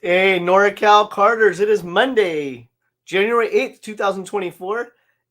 Hey, Norcal Karters. It is Monday, January 8th, 2024.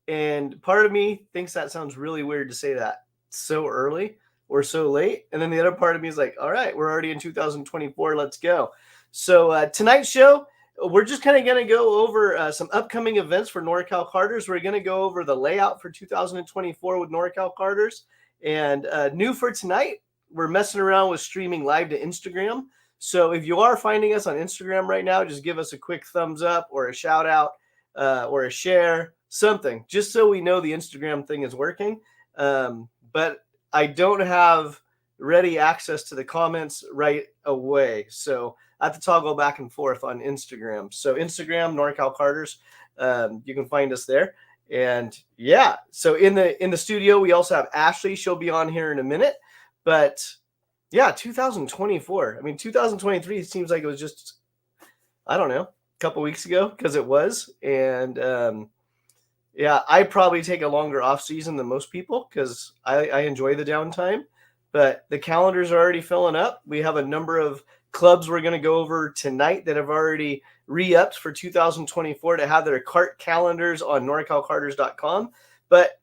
And part of me thinks that sounds really weird to say that so early or so late. And then the other part of me is like, all right, we're already in 2024. Let's go. So tonight's show, we're just kind of going to go over some upcoming events for Norcal Karters. We're going to go over the layout for 2024 with Norcal Karters. And new for tonight, we're messing around with streaming live to Instagram. So if you are finding us on Instagram right now, just give us a quick thumbs up or a shout out or a share, something, just so we know the Instagram thing is working. But I don't have ready access to the comments right away. So I have to toggle back and forth on Instagram. So Instagram, NorCal Karters, you can find us there. And yeah, so in the studio, we also have Ashley. She'll be on here in a minute. But yeah, 2024. I mean, 2023 seems like it was just, I don't know, a couple weeks ago because it was. And yeah, I probably take a longer off season than most people because I enjoy the downtime. But the calendars are already filling up. We have a number of clubs we're going to go over tonight that have already re-upped for 2024 to have their cart calendars on norcalcarters.com. But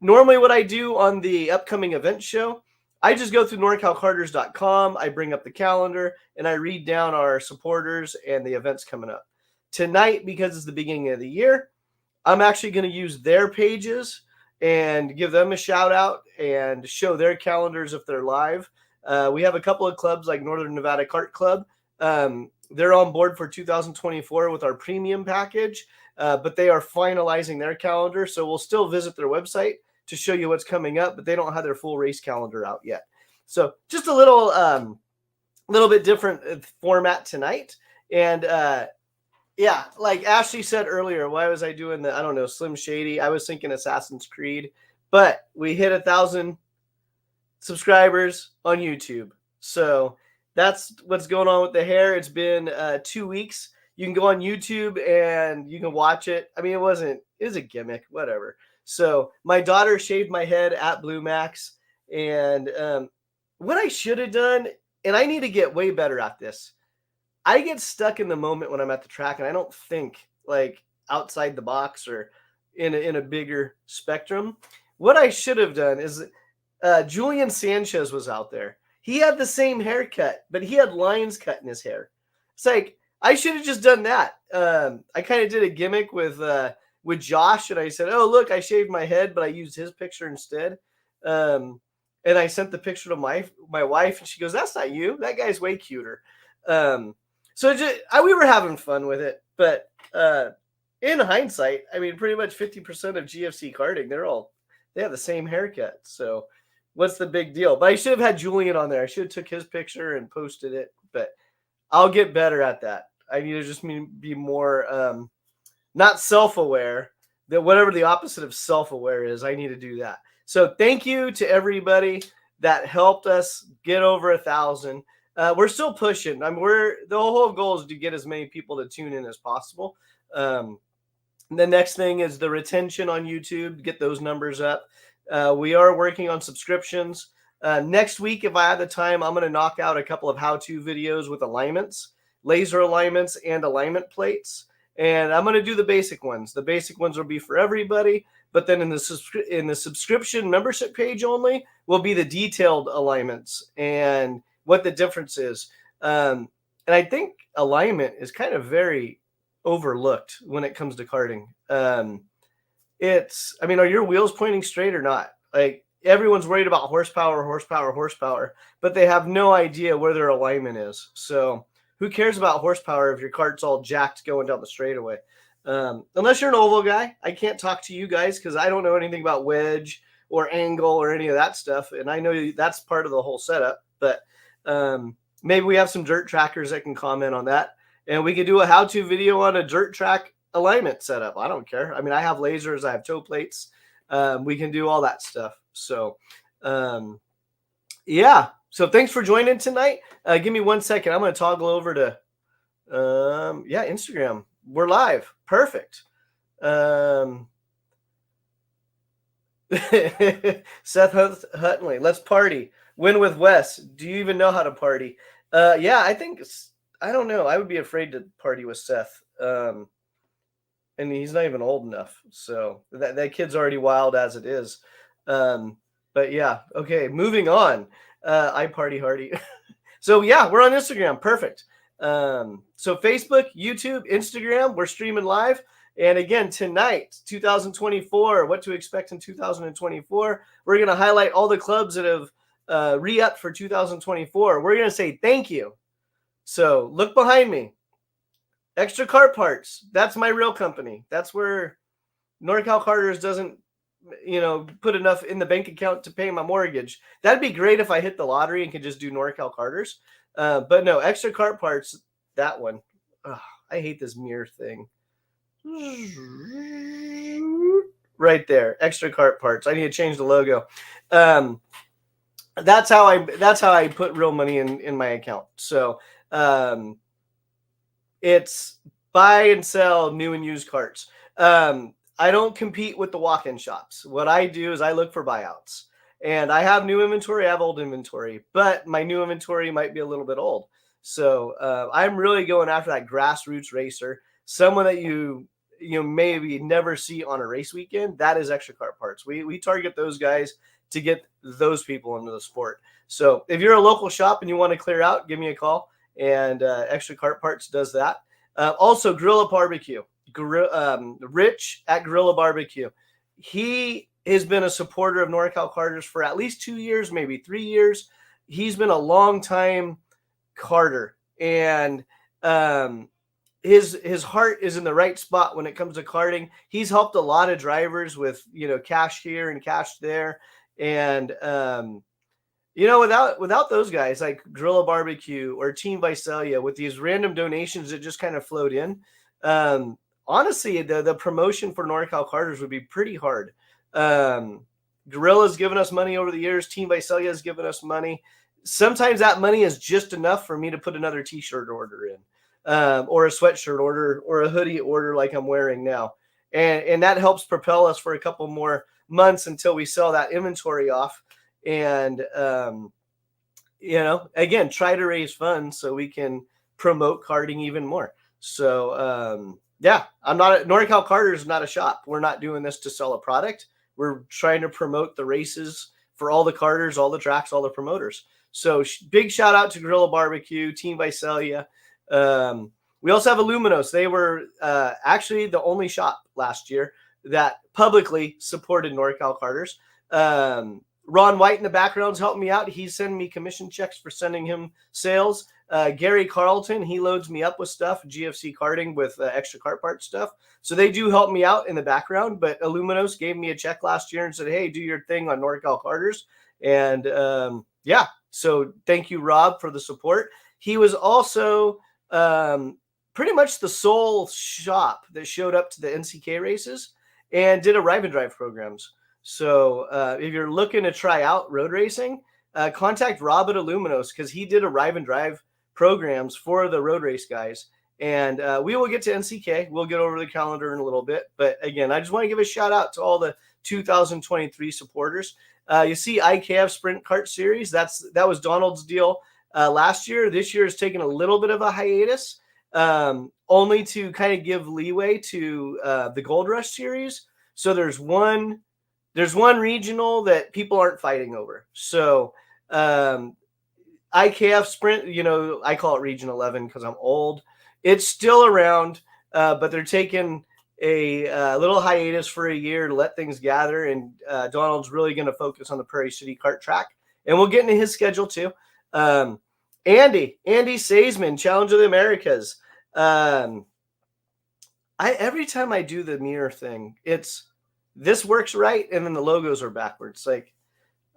normally what I do on the upcoming event show, I just go through norcalcarters.com, I bring up the calendar, and I read down our supporters and the events coming up. Tonight, because it's the beginning of the year, I'm actually going to use their pages and give them a shout out and show their calendars if they're live. We have a couple of clubs like Northern Nevada Kart Club. They're on board for 2024 with our premium package, but they are finalizing their calendar. So we'll still visit their website to show you what's coming up, but they don't have their full race calendar out yet. So just a little bit different format tonight. And yeah, like Ashley said earlier, why was I doing the, I don't know, Slim Shady? I was thinking Assassin's Creed, but we hit 1,000 subscribers on YouTube. So that's what's going on with the hair. It's been 2 weeks. You can go on YouTube and you can watch it. I mean, it was a gimmick, whatever. So my daughter shaved my head at Blue Max. And what I should have done, and I need to get way better at this, I get stuck in the moment when I'm at the track and I don't think like outside the box or in a bigger spectrum. What I should have done is Julian Sanchez was out there. He had the same haircut, but he had lines cut in his hair. It's like, I should have just done that. I kind of did a gimmick with Josh, and I said, oh, look, I shaved my head, but I used his picture instead. And I sent the picture to my wife, and she goes, that's not you. That guy's way cuter. So we were having fun with it. But in hindsight, I mean, pretty much 50% of GFC karting, they have the same haircut. So what's the big deal? But I should have had Julian on there. I should have took his picture and posted it. But I'll get better at that. I need to just be more not self-aware, that whatever the opposite of self-aware is, I need to do that. So thank you to everybody that helped us get over 1,000. We're still pushing. I mean, the whole goal is to get as many people to tune in as possible. The next thing is the retention on YouTube, get those numbers up. We are working on subscriptions. Next week, if I have the time, I'm going to knock out a couple of how-to videos with alignments, laser alignments, and alignment plates. And I'm going to do the basic ones. The basic ones will be for everybody, but then in the subscription membership page only will be the detailed alignments and what the difference is. And I think alignment is kind of very overlooked when it comes to karting. I mean, are your wheels pointing straight or not? Like, everyone's worried about horsepower, but they have no idea where their alignment is. So who cares about horsepower if your cart's all jacked going down the straightaway? Unless you're an oval guy. I can't talk to you guys because I don't know anything about wedge or angle or any of that stuff. And I know that's part of the whole setup. But maybe we have some dirt trackers that can comment on that. And we could do a how-to video on a dirt track alignment setup. I don't care. I mean, I have lasers. I have toe plates. We can do all that stuff. So, yeah. So thanks for joining tonight. Give me 1 second. I'm going to toggle over to, Instagram. We're live. Perfect. Seth Huttonley. Let's party. Win with Wes. Do you even know how to party? Yeah, I think I don't know. I would be afraid to party with Seth. And he's not even old enough. So that kid's already wild as it is. Um, but yeah, okay, moving on. I party hardy. So yeah, we're on Instagram. Perfect. So Facebook, YouTube, Instagram, we're streaming live. And again, tonight, 2024, what to expect in 2024. We're going to highlight all the clubs that have re-upped for 2024. We're going to say thank you. So look behind me. Extra Car Parts. That's my real company. That's where Norcal Karters doesn't, put enough in the bank account to pay my mortgage. That'd be great if I hit the lottery and could just do Norcal Karters. But no, Extra Car Parts, that one. Ugh, I hate this mirror thing. Right there, Extra Cart Parts. I need to change the logo. That's how I put real money in my account. So it's buy and sell new and used carts. I don't compete with the walk-in shops. What I do is I look for buyouts. And I have new inventory, I have old inventory, but my new inventory might be a little bit old. So I'm really going after that grassroots racer, someone that you maybe never see on a race weekend. That is Extra Cart Parts. We target those guys to get those people into the sport. So if you're a local shop and you want to clear out, give me a call. And Extra Cart Parts does that. Also, Gorilla Barbecue. Rich at Gorilla Barbecue. He has been a supporter of Norcal Karters for at least 2 years, maybe 3 years. He's been a long time karter, and his heart is in the right spot when it comes to karting. He's helped a lot of drivers with cash here and cash there, and without those guys like Gorilla Barbecue or Team Visalia with these random donations that just kind of flowed in, honestly, the promotion for Norcal Karters would be pretty hard. Gorilla's given us money over the years. Team Visalia has given us money. Sometimes that money is just enough for me to put another t-shirt order in, or a sweatshirt order, or a hoodie order like I'm wearing now. And that helps propel us for a couple more months until we sell that inventory off. And, again, try to raise funds so we can promote karting even more. So, yeah, Norcal Karters is not a shop. We're not doing this to sell a product. We're trying to promote the races for all the karters, all the tracks, all the promoters. So big shout out to Gorilla Barbecue, Team Visalia. We also have Illuminos. They were actually the only shop last year that publicly supported Norcal Karters. Ron White in the background's helping me out. He's sending me commission checks for sending him sales. Gary Carlton, he loads me up with stuff, GFC karting with Extra Cart Part stuff. So they do help me out in the background. But Illuminos gave me a check last year and said, hey, do your thing on Norcal Karters. And yeah, so thank you, Rob, for the support. He was also pretty much the sole shop that showed up to the NCK races and did a Rive and Drive programs. So if you're looking to try out road racing, contact Rob at Illuminos, because he did a Rive and Drive programs for the road race guys. And we will get to NCK. We'll get over the calendar in a little bit. But again, I just want to give a shout out to all the 2023 supporters. You see IKF Sprint Kart Series. That was Donald's deal last year. This year has taken a little bit of a hiatus, only to kind of give leeway to the Gold Rush Series. So there's one regional that people aren't fighting over. So IKF Sprint, I call it Region 11 because I'm old. It's still around, but they're taking a little hiatus for a year to let things gather. And Donald's really going to focus on the Prairie City Kart Track. And we'll get into his schedule too. Andy Saisman, Challenge of the Americas. Every time I do the mirror thing, this works right, and then the logos are backwards. Like,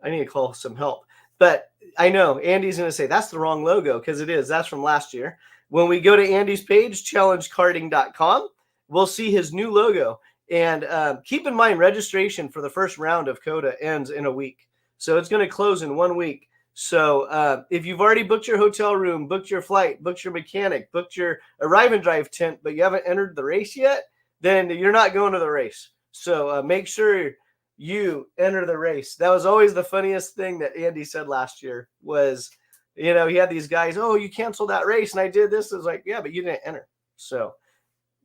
I need to call some help. But I know Andy's going to say, that's the wrong logo, because it is. That's from last year. When we go to Andy's page, challengekarting.com, we'll see his new logo. And keep in mind, registration for the first round of COTA ends in a week. So it's going to close in 1 week. So if you've already booked your hotel room, booked your flight, booked your mechanic, booked your Arrive and Drive tent, but you haven't entered the race yet, then you're not going to the race. So make sure you enter the race. That was always the funniest thing that Andy said last year was, You know, he had these guys, oh, you canceled that race and I did this. It was like, yeah, but you didn't enter. So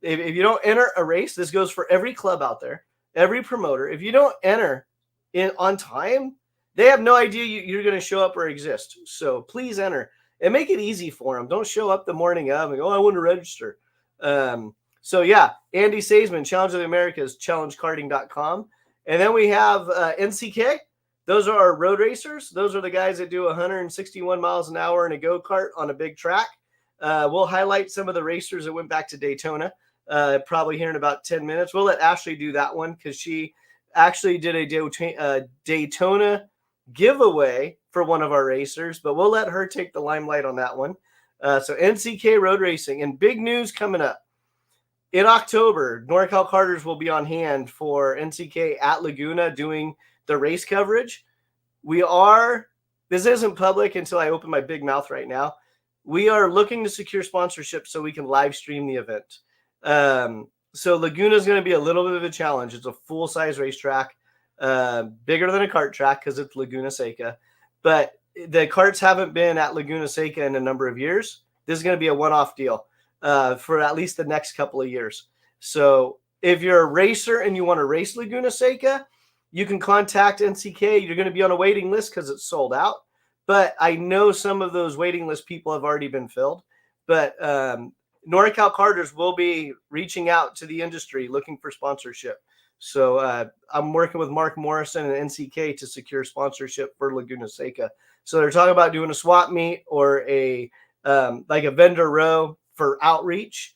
if you don't enter a race, this goes for every club out there, every promoter. If you don't enter in on time, they have no idea you're going to show up or exist. So please enter and make it easy for them. Don't show up the morning of and go, oh, I want to register. So yeah, Andy Saisman, Challenge of the Americas, challengekarting.com. And then we have NCK. Those are our road racers. Those are the guys that do 161 miles an hour in a go-kart on a big track. We'll highlight some of the racers that went back to Daytona, probably here in about 10 minutes. We'll let Ashley do that one because she actually did a Daytona giveaway for one of our racers, but we'll let her take the limelight on that one. So NCK Road Racing, and big news coming up. In October, Norcal Karters will be on hand for NCK at Laguna doing the race coverage. This isn't public until I open my big mouth right now. We are looking to secure sponsorship so we can live stream the event. So Laguna is going to be a little bit of a challenge. It's a full-size racetrack, bigger than a kart track because it's Laguna Seca. But the karts haven't been at Laguna Seca in a number of years. This is going to be a one-off deal for at least the next couple of years. So if you're a racer and you want to race Laguna Seca, you can contact NCK. You're going to be on a waiting list because it's sold out. But I know some of those waiting list people have already been filled. But NorCal Karters will be reaching out to the industry looking for sponsorship. So I'm working with Mark Morrison and NCK to secure sponsorship for Laguna Seca. So they're talking about doing a swap meet or a like a vendor row for outreach.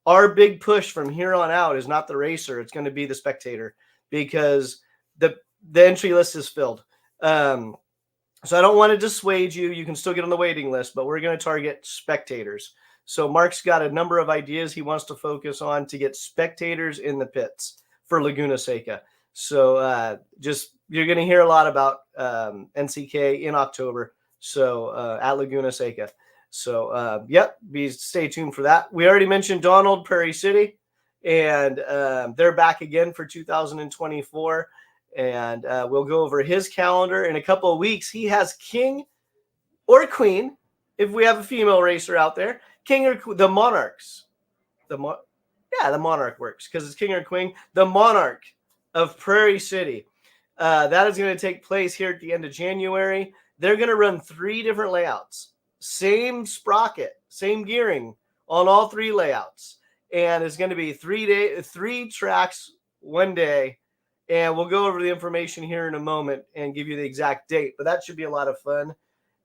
Our big push from here on out is not the racer. It's going to be the spectator because the entry list is filled. So I don't want to dissuade you. You can still get on the waiting list, but we're going to target spectators. So Mark's got a number of ideas he wants to focus on to get spectators in the pits for Laguna Seca. So you're going to hear a lot about NCK in October. So at Laguna Seca. So stay tuned for that. We already mentioned Donald, Prairie City, and they're back again for 2024. And we'll go over his calendar in a couple of weeks. He has king or queen, if we have a female racer out there, king or the Monarchs. The Monarch works because it's king or queen. The Monarch of Prairie City. That is going to take place here at the end of January. They're going to run 3 different layouts. Same sprocket, same gearing on all 3 layouts. And it's going to be 3 tracks, 1 day. And we'll go over the information here in a moment and give you the exact date. But that should be a lot of fun.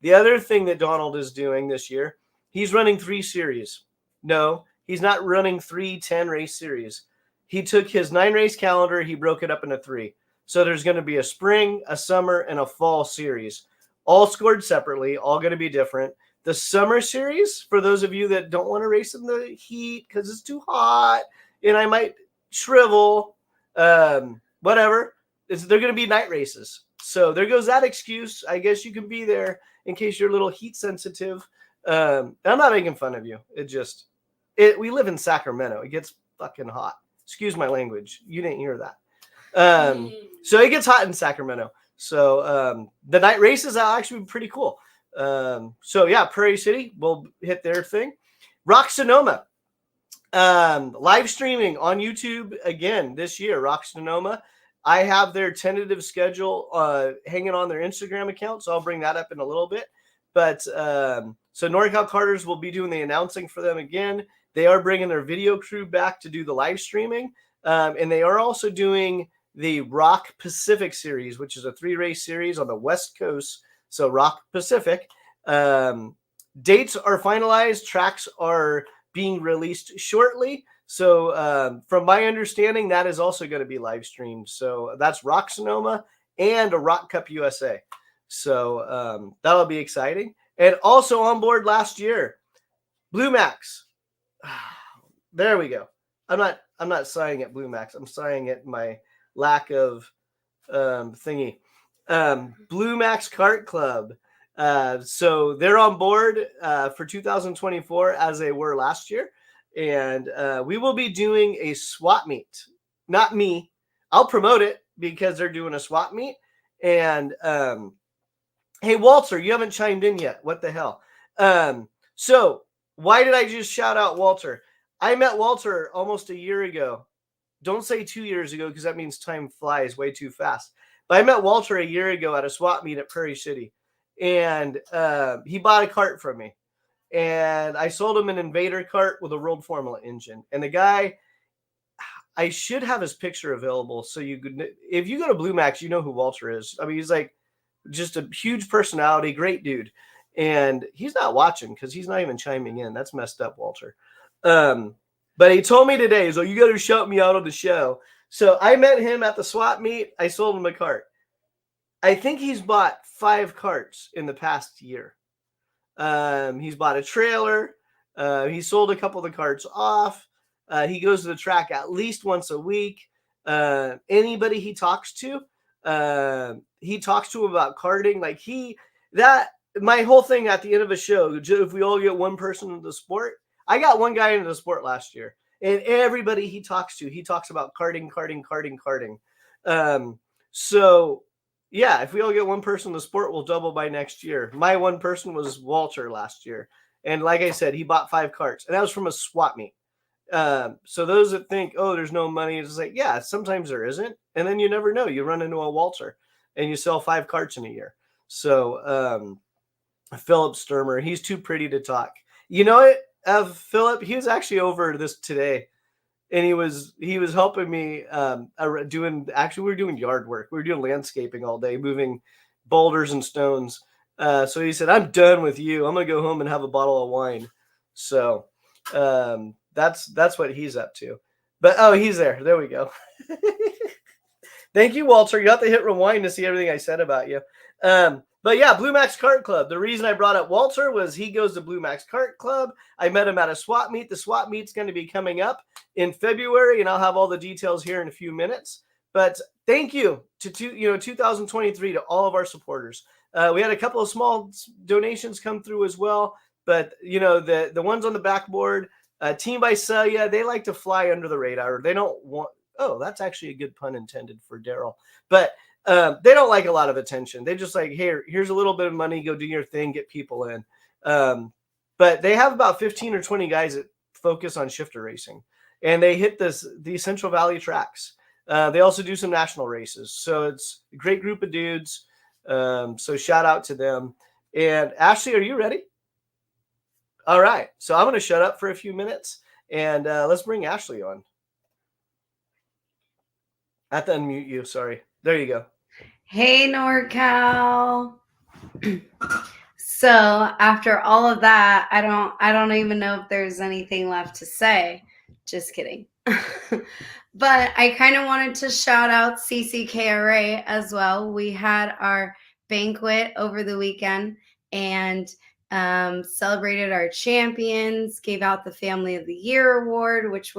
The other thing that Donald is doing this year, he's running 3 series. No, he's not running 3 10-race series. He took his 9-race calendar. He broke it up into 3. So there's going to be a spring, a summer, and a fall series. All scored separately, all going to be different. The summer series, for those of you that don't want to race in the heat because it's too hot and I might shrivel, whatever, they're going to be night races. So there goes that excuse. I guess you can be there in case you're a little heat sensitive. I'm not making fun of you. We live in Sacramento. It gets fucking hot. Excuse my language. You didn't hear that. So it gets hot in Sacramento. So the night races are actually pretty cool. Prairie City will hit their thing. Rock Sonoma. Live streaming on YouTube again this year. Rock Sonoma. I have their tentative schedule hanging on their Instagram account, so I'll bring that up in a little bit. But so NorCal Karters will be doing the announcing for them again. They are bringing their video crew back to do the live streaming, and they are also doing the Rock Pacific Series, which is a 3-race series on the West Coast. So Rock Pacific. Dates are finalized. Tracks are being released shortly. So from my understanding, that is also going to be live streamed. So that's Rock Sonoma and a Rock Cup USA. So that'll be exciting. And also on board last year, Blue Max. There we go. I'm not sighing at Blue Max. I'm sighing at my lack of thingy. Blue Max Kart Club. So they're on board for 2024 as they were last year. And we will be doing a swap meet. Not me. I'll promote it because they're doing a swap meet. And Hey, Walter, you haven't chimed in yet. What the hell? So why did I just shout out Walter? I met Walter almost a year ago. Don't say 2 years ago because that means time flies way too fast. But I met Walter a year ago at a swap meet at Prairie City, and he bought a cart from me, and I sold him an Invader cart with a rolled formula engine. And the guy, I should have his picture available so you could, if you go to Blue Max, you know who Walter is. I mean, he's like just a huge personality, great dude. And he's not watching because he's not even chiming in. That's messed up, Walter. Um, but he told me today, so you got to shout me out on the show. So I met him at the swap meet. I sold him a cart. I think he's bought 5 carts in the past year. He's bought a trailer. He sold a couple of the carts off. He goes to the track at least once a week. Anybody he talks to about karting. Like my whole thing at the end of a show, if we all get one person into the sport, I got one guy into the sport last year, and everybody he talks about karting. So yeah, if we all get one person in the sport, we'll double by next year. My one person was Walter last year. And like I said, he bought 5 carts, and that was from a swap meet. So those that think, oh, there's no money, it's like, yeah, sometimes there isn't. And then you never know. You run into a Walter and you sell 5 carts in a year. So Philip Sturmer, he's too pretty to talk. You know what? Philip, he was actually over this today, and he was helping me we were doing yard work. We were doing landscaping all day, moving boulders and stones. So he said, I'm done with you. I'm gonna go home and have a bottle of wine. So that's what he's up to. But oh, he's there we go. Thank you, Walter. You have to hit rewind to see everything I said about you. But yeah, Blue Max Kart Club. The reason I brought up Walter was he goes to Blue Max Kart Club. I met him at a swap meet. The swap meet's going to be coming up in February, and I'll have all the details here in a few minutes. But thank you to 2023 to all of our supporters. We had a couple of small donations come through as well, but the ones on the backboard, Team by Celia, they like to fly under the radar. They don't want. Oh, that's actually a good pun intended for Daryl. But they don't like a lot of attention. They just like, here's a little bit of money, go do your thing, get people in. But they have about 15 or 20 guys that focus on shifter racing, and they hit the Central Valley tracks. They also do some national races. So it's a great group of dudes. So shout out to them. And Ashley, are you ready? All right. So I'm going to shut up for a few minutes, and let's bring Ashley on. I have to unmute you. Sorry. There you go. Hey, NorCal. So after all of that, I don't even know if there's anything left to say. Just kidding. But I kind of wanted to shout out CCKRA as well. We had our banquet over the weekend and celebrated our champions, gave out the Family of the Year award, which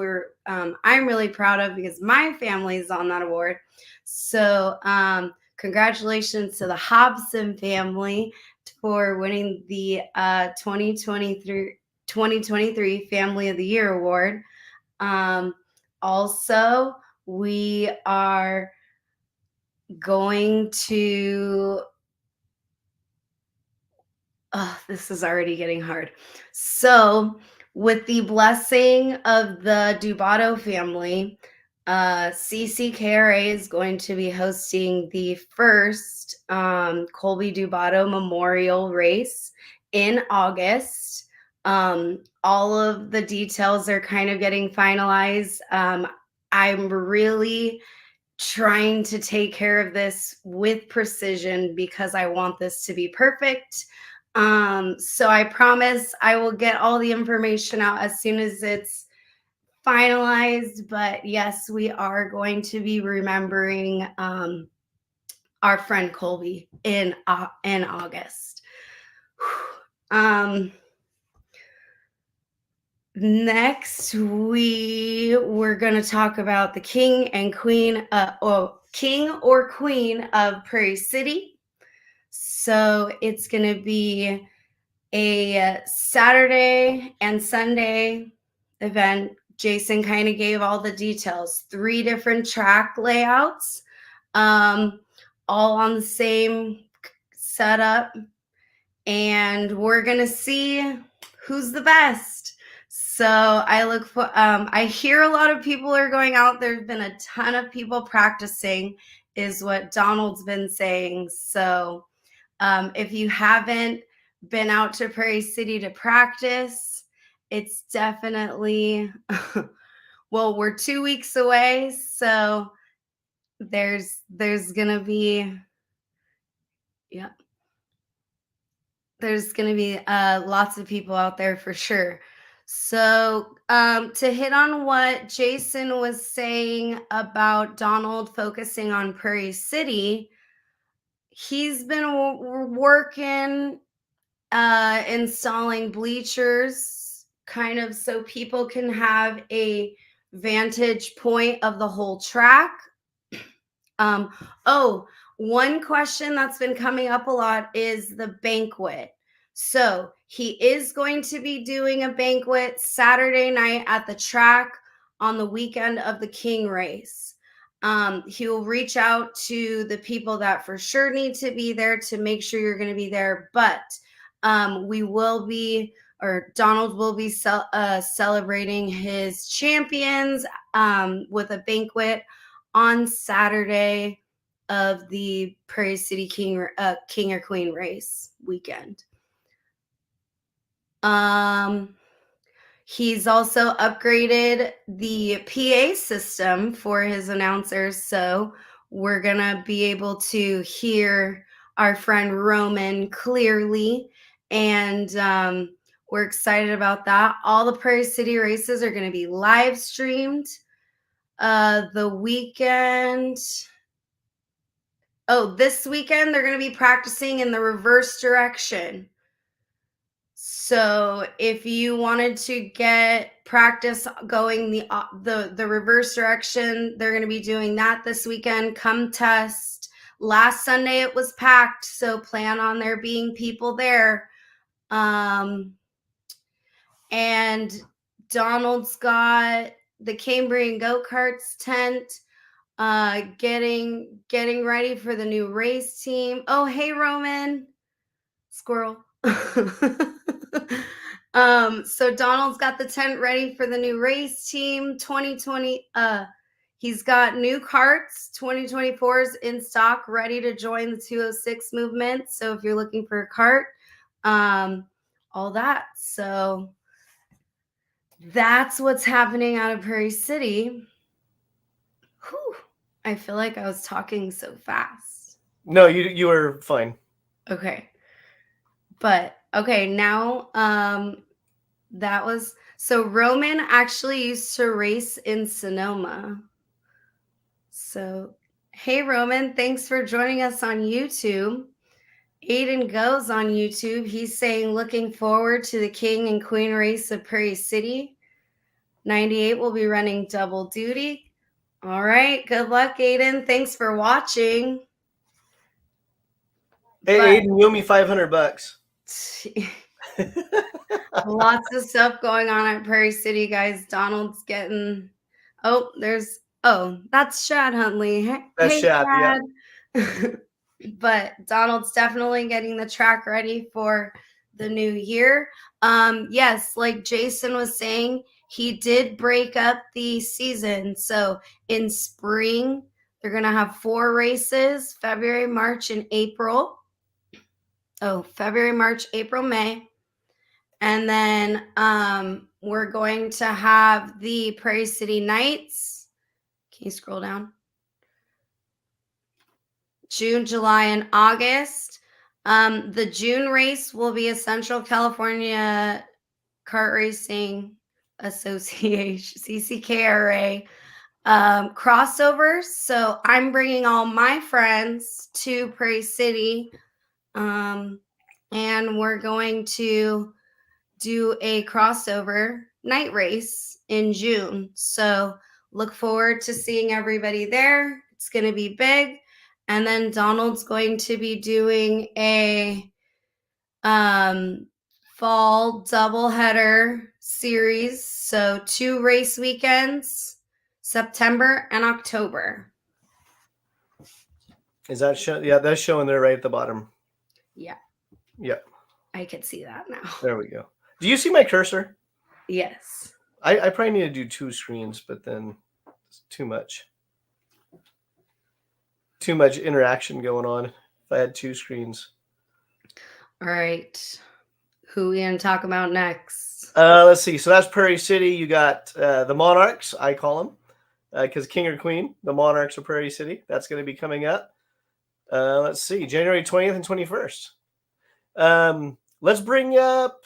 I'm really proud of because my family is on that award. So congratulations to the Hobson family for winning the 2023 Family of the Year award. Also, we are going to this is already getting hard. So with the blessing of the Dubato family, CCKRA is going to be hosting the first Colby Dubato Memorial Race in August. All of the details are kind of getting finalized. I'm really trying to take care of this with precision because I want this to be perfect. So I promise I will get all the information out as soon as it's finalized. But yes, we are going to be remembering our friend Colby in August. Next, we're going to talk about the king and queen, king or queen of Prairie City. So it's going to be a Saturday and Sunday event. Jason kind of gave all the details. 3 different track layouts, all on the set up, and we're gonna see who's the best. So I hear a lot of people are going out. There's been a ton of people practicing, is what Donald's been saying. So if you haven't been out to Prairie City to practice, it's definitely, well, we're 2 weeks away. So there's gonna be, yeah, there's going to be lots of people out there for sure. So, to hit on what Jason was saying about Donald focusing on Prairie City, he's been working installing bleachers kind of so people can have a vantage point of the whole track. Oh, one question that's been coming up a lot is the banquet. So he is going to be doing a banquet Saturday night at the track on the weekend of the King race. He will reach out to the people that for sure need to be there to make sure you're going to be there. But we will be, or Donald will be celebrating his champions with a banquet on Saturday of the Prairie City King or Queen race weekend. He's also upgraded the PA system for his announcers, so we're gonna be able to hear our friend Roman clearly, and we're excited about that. All the Prairie City races are going to be live streamed. The weekend, this weekend they're going to be practicing in the reverse direction. So if you wanted to get practice going the reverse direction, they're going to be doing that this weekend. Come test. Last Sunday it was packed, so plan on there being people there. And Donald's got the Cambrian go-karts tent, getting ready for the new race team. Oh, hey Roman, squirrel. So Donald's got the tent ready for the new race team 2020. He's got new carts 2024s in stock, ready to join the 206 movement. So if you're looking for a cart, all that. So that's what's happening out of Prairie City. Whew. I feel like I was talking so fast. No, you were fine. Okay. But okay, now that was so Roman actually used to race in Sonoma. So hey Roman, thanks for joining us on YouTube. Aiden Goes on YouTube. He's saying looking forward to the King and Queen race of Prairie City. 98 will be running double duty. All right. Good luck, Aiden. Thanks for watching. Hey, Aiden, you owe me $500. Lots of stuff going on at Prairie City, guys. Donald's getting. That's Shad Huntley. That's Hey, Shad. Yeah. But Donald's definitely getting the track ready for the new year. Yes, like Jason was saying, he did break up the season. So in spring, they're going to have 4 races, February, March, and April. February, March, April, May. And then we're going to have the Prairie City Nights. Can you scroll down? June, July, and August. The June race will be a Central California Kart Racing Association, CCKRA, crossovers. So I'm bringing all my friends to Prairie City, and we're going to do a crossover night race in June. So look forward to seeing everybody there. It's going to be big. And then Donald's going to be doing a fall doubleheader series. So 2 race weekends, September and October. Is that show? Yeah, that's showing there right at the bottom. Yeah, Yep. I could see that now. There we go. Do you see my cursor? Yes. I probably need to do 2 screens, but then it's too much. Too much interaction going on if I had 2 screens. All right. Who we gonna talk about next? Let's see. So that's Prairie City. You got the Monarchs, I call them, because King or Queen, the Monarchs of Prairie City. That's going to be coming up. Let's see, January 20th and 21st. Let's bring up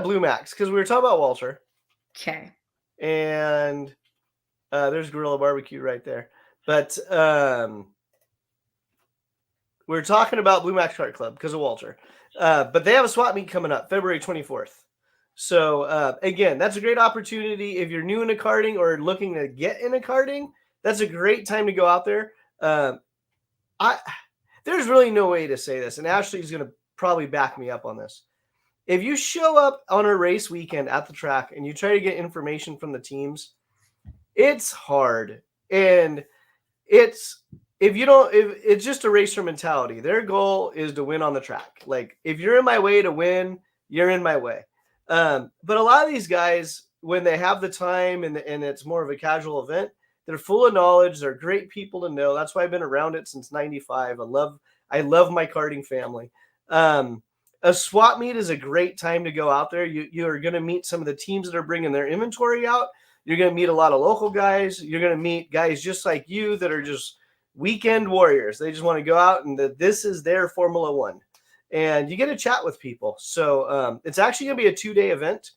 Blue Max because we were talking about Walter. Okay. And there's Gorilla Barbecue right there. But we're talking about Blue Max Kart Club because of Walter. But they have a swap meet coming up February 24th. So again, that's a great opportunity if you're new into karting or looking to get into karting. That's a great time to go out there. There's really no way to say this, and Ashley's going to probably back me up on this. If you show up on a race weekend at the track and you try to get information from the teams, it's hard. And it's if it's just a racer mentality. Their goal is to win on the track. Like if you're in my way to win, you're in my way. But a lot of these guys, when they have the time and it's more of a casual event, they're full of knowledge. They're great people to know. That's why I've been around it since '95. I love my karting family. A swap meet is a great time to go out there. You are going to meet some of the teams that are bringing their inventory out. You're going to meet a lot of local guys. You're going to meet guys just like you that are just weekend warriors. They just want to go out and this is their Formula One. And you get to chat with people. So it's actually going to be a 2-day event.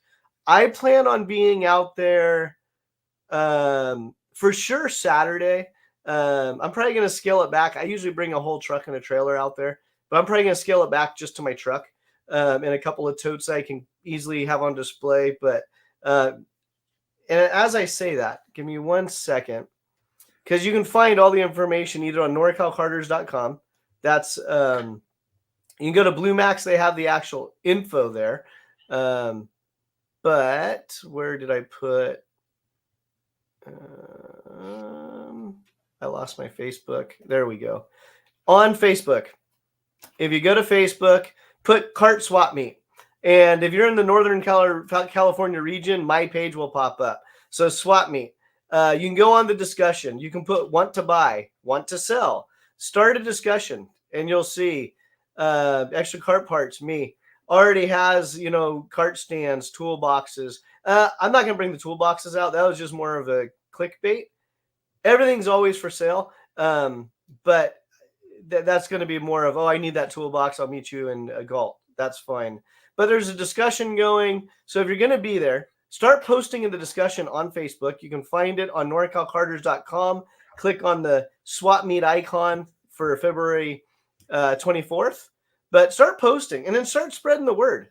I plan on being out there for sure Saturday. I'm probably going to scale it back. I usually bring a whole truck and a trailer out there, but I'm probably going to scale it back just to my truck and a couple of totes I can easily have on display. But and as I say that, give me 1 second, because you can find all the information either on norcalkarters.com. That's you can go to Blue Max. They have the actual info there. But where did I put? I lost my Facebook. There we go. On Facebook, if you go to Facebook, put Kart Swap Meet. And if you're in the Northern California region, my page will pop up. So Swap Meet. You can go on the discussion. You can put want to buy, want to sell. Start a discussion, and you'll see Extra Kart Parts, me, already has, kart stands, toolboxes. I'm not going to bring the toolboxes out. That was just more of a clickbait. Everything's always for sale. But that's going to be more of, I need that toolbox. I'll meet you in a Galt. That's fine. But there's a discussion going. So if you're going to be there, start posting in the discussion on Facebook. You can find it on norcalkarters.com. Click on the swap meet icon for February 24th. But start posting and then start spreading the word.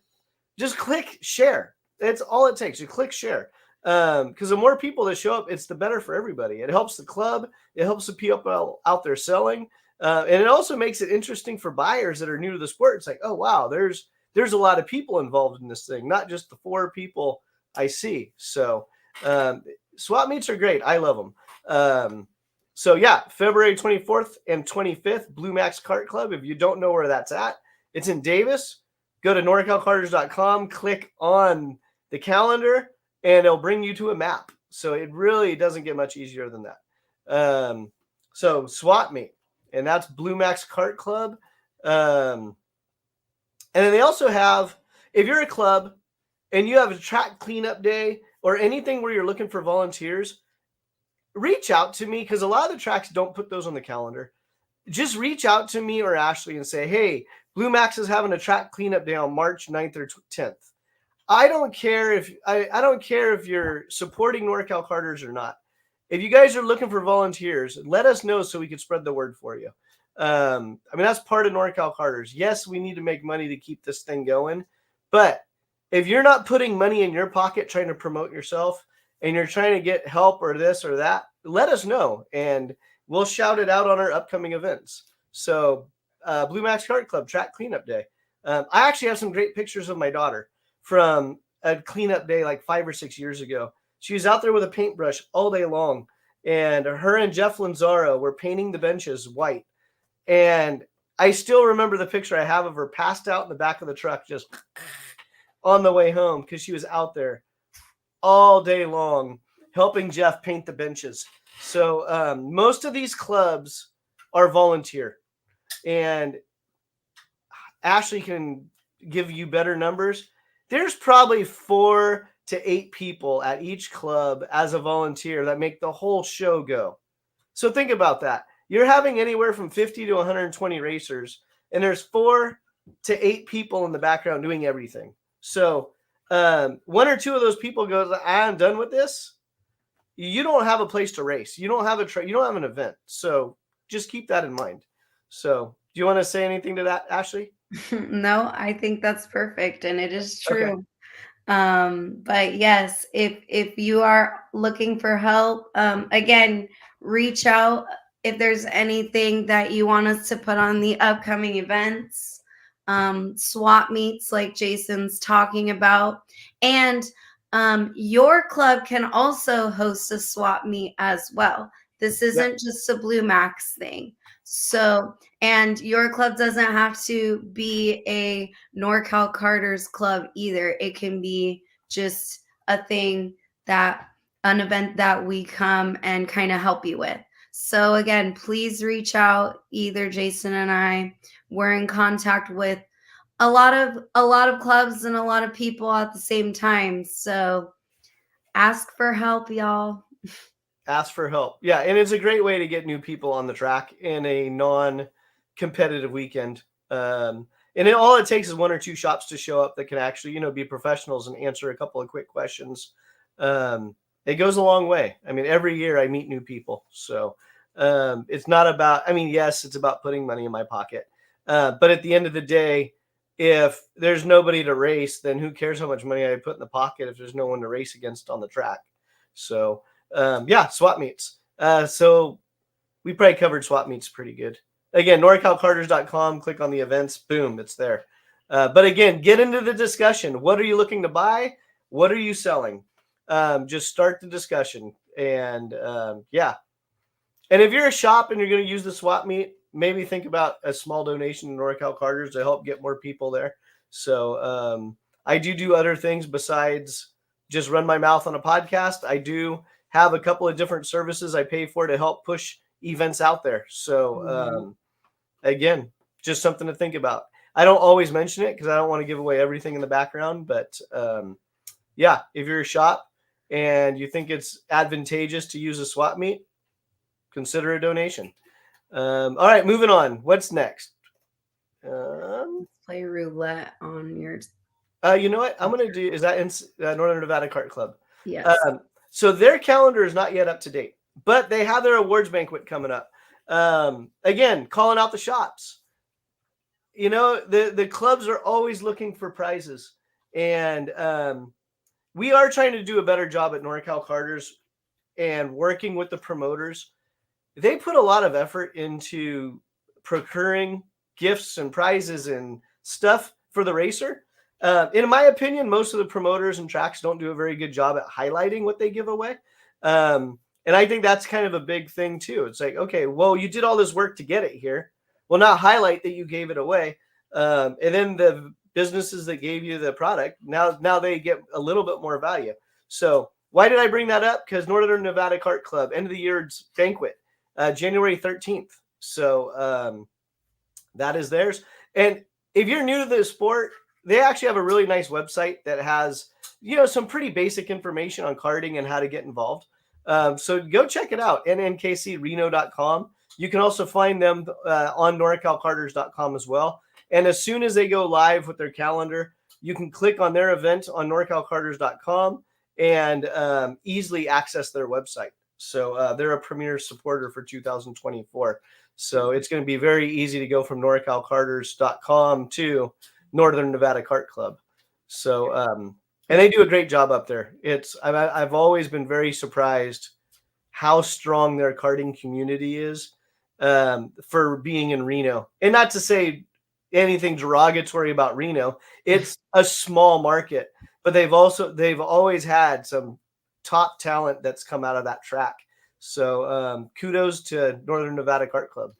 Just click share. That's all it takes. You click share. Because the more people that show up, it's the better for everybody. It helps the club. It helps the people out there selling. And it also makes it interesting for buyers that are new to the sport. It's like, oh, wow, there's a lot of people involved in this thing, not just the 4 people I see. So swap meets are great. I love them. So, yeah, February 24th and 25th, Blue Max Kart Club. If you don't know where that's at, it's in Davis. Go to norcalkarters.com, click on the calendar, and it'll bring you to a map. So it really doesn't get much easier than that. So swap meet. And that's Blue Max Kart Club. And then they also have, if you're a club and you have a track cleanup day or anything where you're looking for volunteers, reach out to me, because a lot of the tracks don't put those on the calendar. Just reach out to me or Ashley and say, hey, Blue Max is having a track cleanup day on March 9th or 10th. I don't care if you're supporting NorCal Karters or not. If you guys are looking for volunteers, let us know so we can spread the word for you. That's part of NorCal Karters. Yes, we need to make money to keep this thing going. But if you're not putting money in your pocket trying to promote yourself and you're trying to get help or this or that, let us know. And we'll shout it out on our upcoming events. So Blue Max Kart Club Track Cleanup Day. I actually have some great pictures of my daughter from a cleanup day like 5 or 6 years ago. She was out there with a paintbrush all day long, and her and Jeff Lanzaro were painting the benches white. And I still remember the picture I have of her passed out in the back of the truck, just on the way home, because she was out there all day long helping Jeff paint the benches. So most of these clubs are volunteer, and Ashley can give you better numbers. There's probably 4 to 8 people at each club as a volunteer that make the whole show go. So think about that. You're having anywhere from 50 to 120 racers, and there's 4 to 8 people in the background doing everything. So 1 or 2 of those people goes, I'm done with this. You don't have a place to race. You don't have you don't have an event. So just keep that in mind. So do you want to say anything to that, Ashley? No, I think that's perfect, and it is Okay. true. But yes, if you are looking for help, again, reach out if there's anything that you want us to put on the upcoming events, swap meets like Jason's talking about. And your club can also host a swap meet as well. This Yep. isn't just a Blue Max thing. So, and your club doesn't have to be a Norcal Karters club either. It can be just a thing that an event that we come and kind of help you with. So again, please reach out. Either Jason and I, we're in contact with a lot of clubs and a lot of people at the same time. So ask for help, y'all. Ask for help. Yeah, and it's a great way to get new people on the track in a non-competitive weekend. And all it takes is 1 or 2 shops to show up that can actually, be professionals and answer a couple of quick questions. It goes a long way. I mean, every year I meet new people. So it's not about, I mean, yes, it's about putting money in my pocket. But at the end of the day, if there's nobody to race, then who cares how much money I put in the pocket if there's no one to race against on the track? So yeah, swap meets. So we probably covered swap meets pretty good. Again, norcalcarters.com, click on the events, boom, it's there. But again, get into the discussion. What are you looking to buy? What are you selling? Just start the discussion. And yeah. And if you're a shop and you're going to use the swap meet, maybe think about a small donation to NorCal Carters to help get more people there. So I do other things besides just run my mouth on a podcast. I do have a couple of different services I pay for to help push events out there. So again, just something to think about. I don't always mention it because I don't want to give away everything in the background. But yeah, if you're a shop and you think it's advantageous to use a swap meet, consider a donation. All right, moving on. What's next? Let's play roulette on your. You know what? I'm going to do, is that in Northern Nevada Kart Club? Yes. So their calendar is not yet up to date, but they have their awards banquet coming up. Again, calling out the shops. The clubs are always looking for prizes. And we are trying to do a better job at NorCal Carters and working with the promoters. They put a lot of effort into procuring gifts and prizes and stuff for the racer. In my opinion, most of the promoters and tracks don't do a very good job at highlighting what they give away. And I think that's kind of a big thing too. It's like, okay, well, you did all this work to get it here. Well, not highlight that you gave it away. And then the businesses that gave you the product, now they get a little bit more value. So why did I bring that up? Because Northern Nevada Kart Club, end of the year's banquet, January 13th. So that is theirs. And if you're new to the sport, they actually have a really nice website that has, some pretty basic information on karting and how to get involved. So go check it out, nnkcreno.com. You can also find them on norcalcarters.com as well. And as soon as they go live with their calendar, you can click on their event on norcalcarters.com and easily access their website. So they're a premier supporter for 2024. So it's going to be very easy to go from norcalcarters.com to Northern Nevada Kart Club. So, and they do a great job up there. I've always been very surprised how strong their karting community is for being in Reno. And not to say anything derogatory about Reno. It's a small market, but they've always had some top talent that's come out of that track. So kudos to Northern Nevada Kart Club.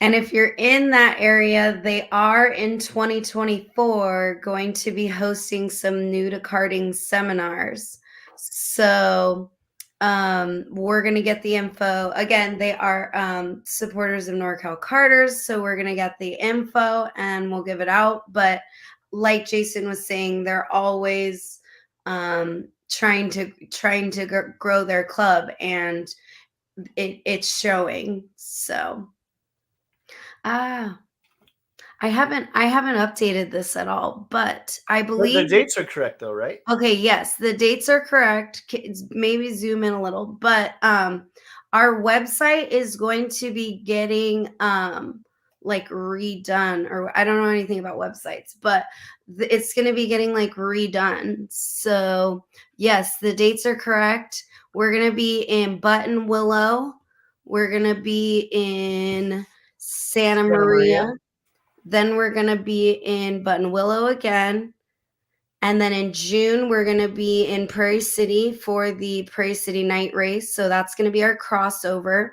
And if you're in that area, they are in 2024 going to be hosting some new to karting seminars. So we're going to get the info. Again, they are supporters of Norcal Karters. So we're going to get the info and we'll give it out. But like Jason was saying, they're always trying to grow their club, and it's showing. So I haven't updated this at all, but I The believe dates are correct though, right? okay, yes, the dates are correct. Maybe zoom in a little, but our website is going to be getting like redone, or I don't know anything about websites, but it's going to be getting like redone. So, yes, the dates are correct. We're going to be in Button Willow. We're going to be in Santa Maria. Then we're going to be in Button Willow again. And then in June, we're going to be in Prairie City for the Prairie City Night Race. So that's going to be our crossover.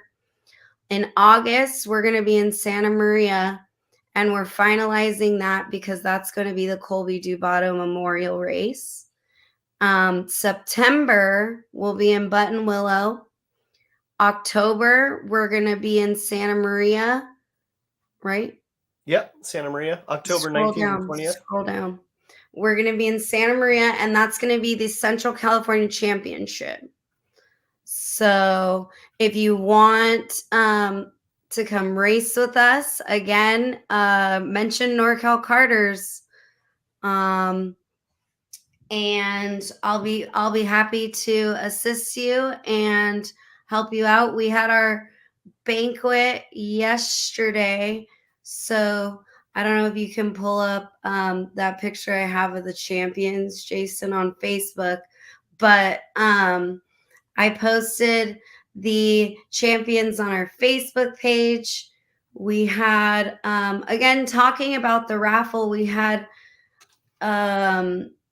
In August, we're going to be in Santa Maria, and we're finalizing that because that's going to be the Colby Dubato Memorial Race. September, we'll be in Button Willow. October, we're going to be in Santa Maria, right? Yep, Santa Maria, October 19th and 20th. Scroll down. We're going to be in Santa Maria, and that's going to be the Central California Championship. So if you want to come race with us, again, mention Norcal Karters. And I'll be happy to assist you and help you out. We had our banquet yesterday, so I don't know if you can pull up that picture I have of the champions, Jason, on Facebook, but I posted the champions on our Facebook page. We had again, talking about the raffle, we had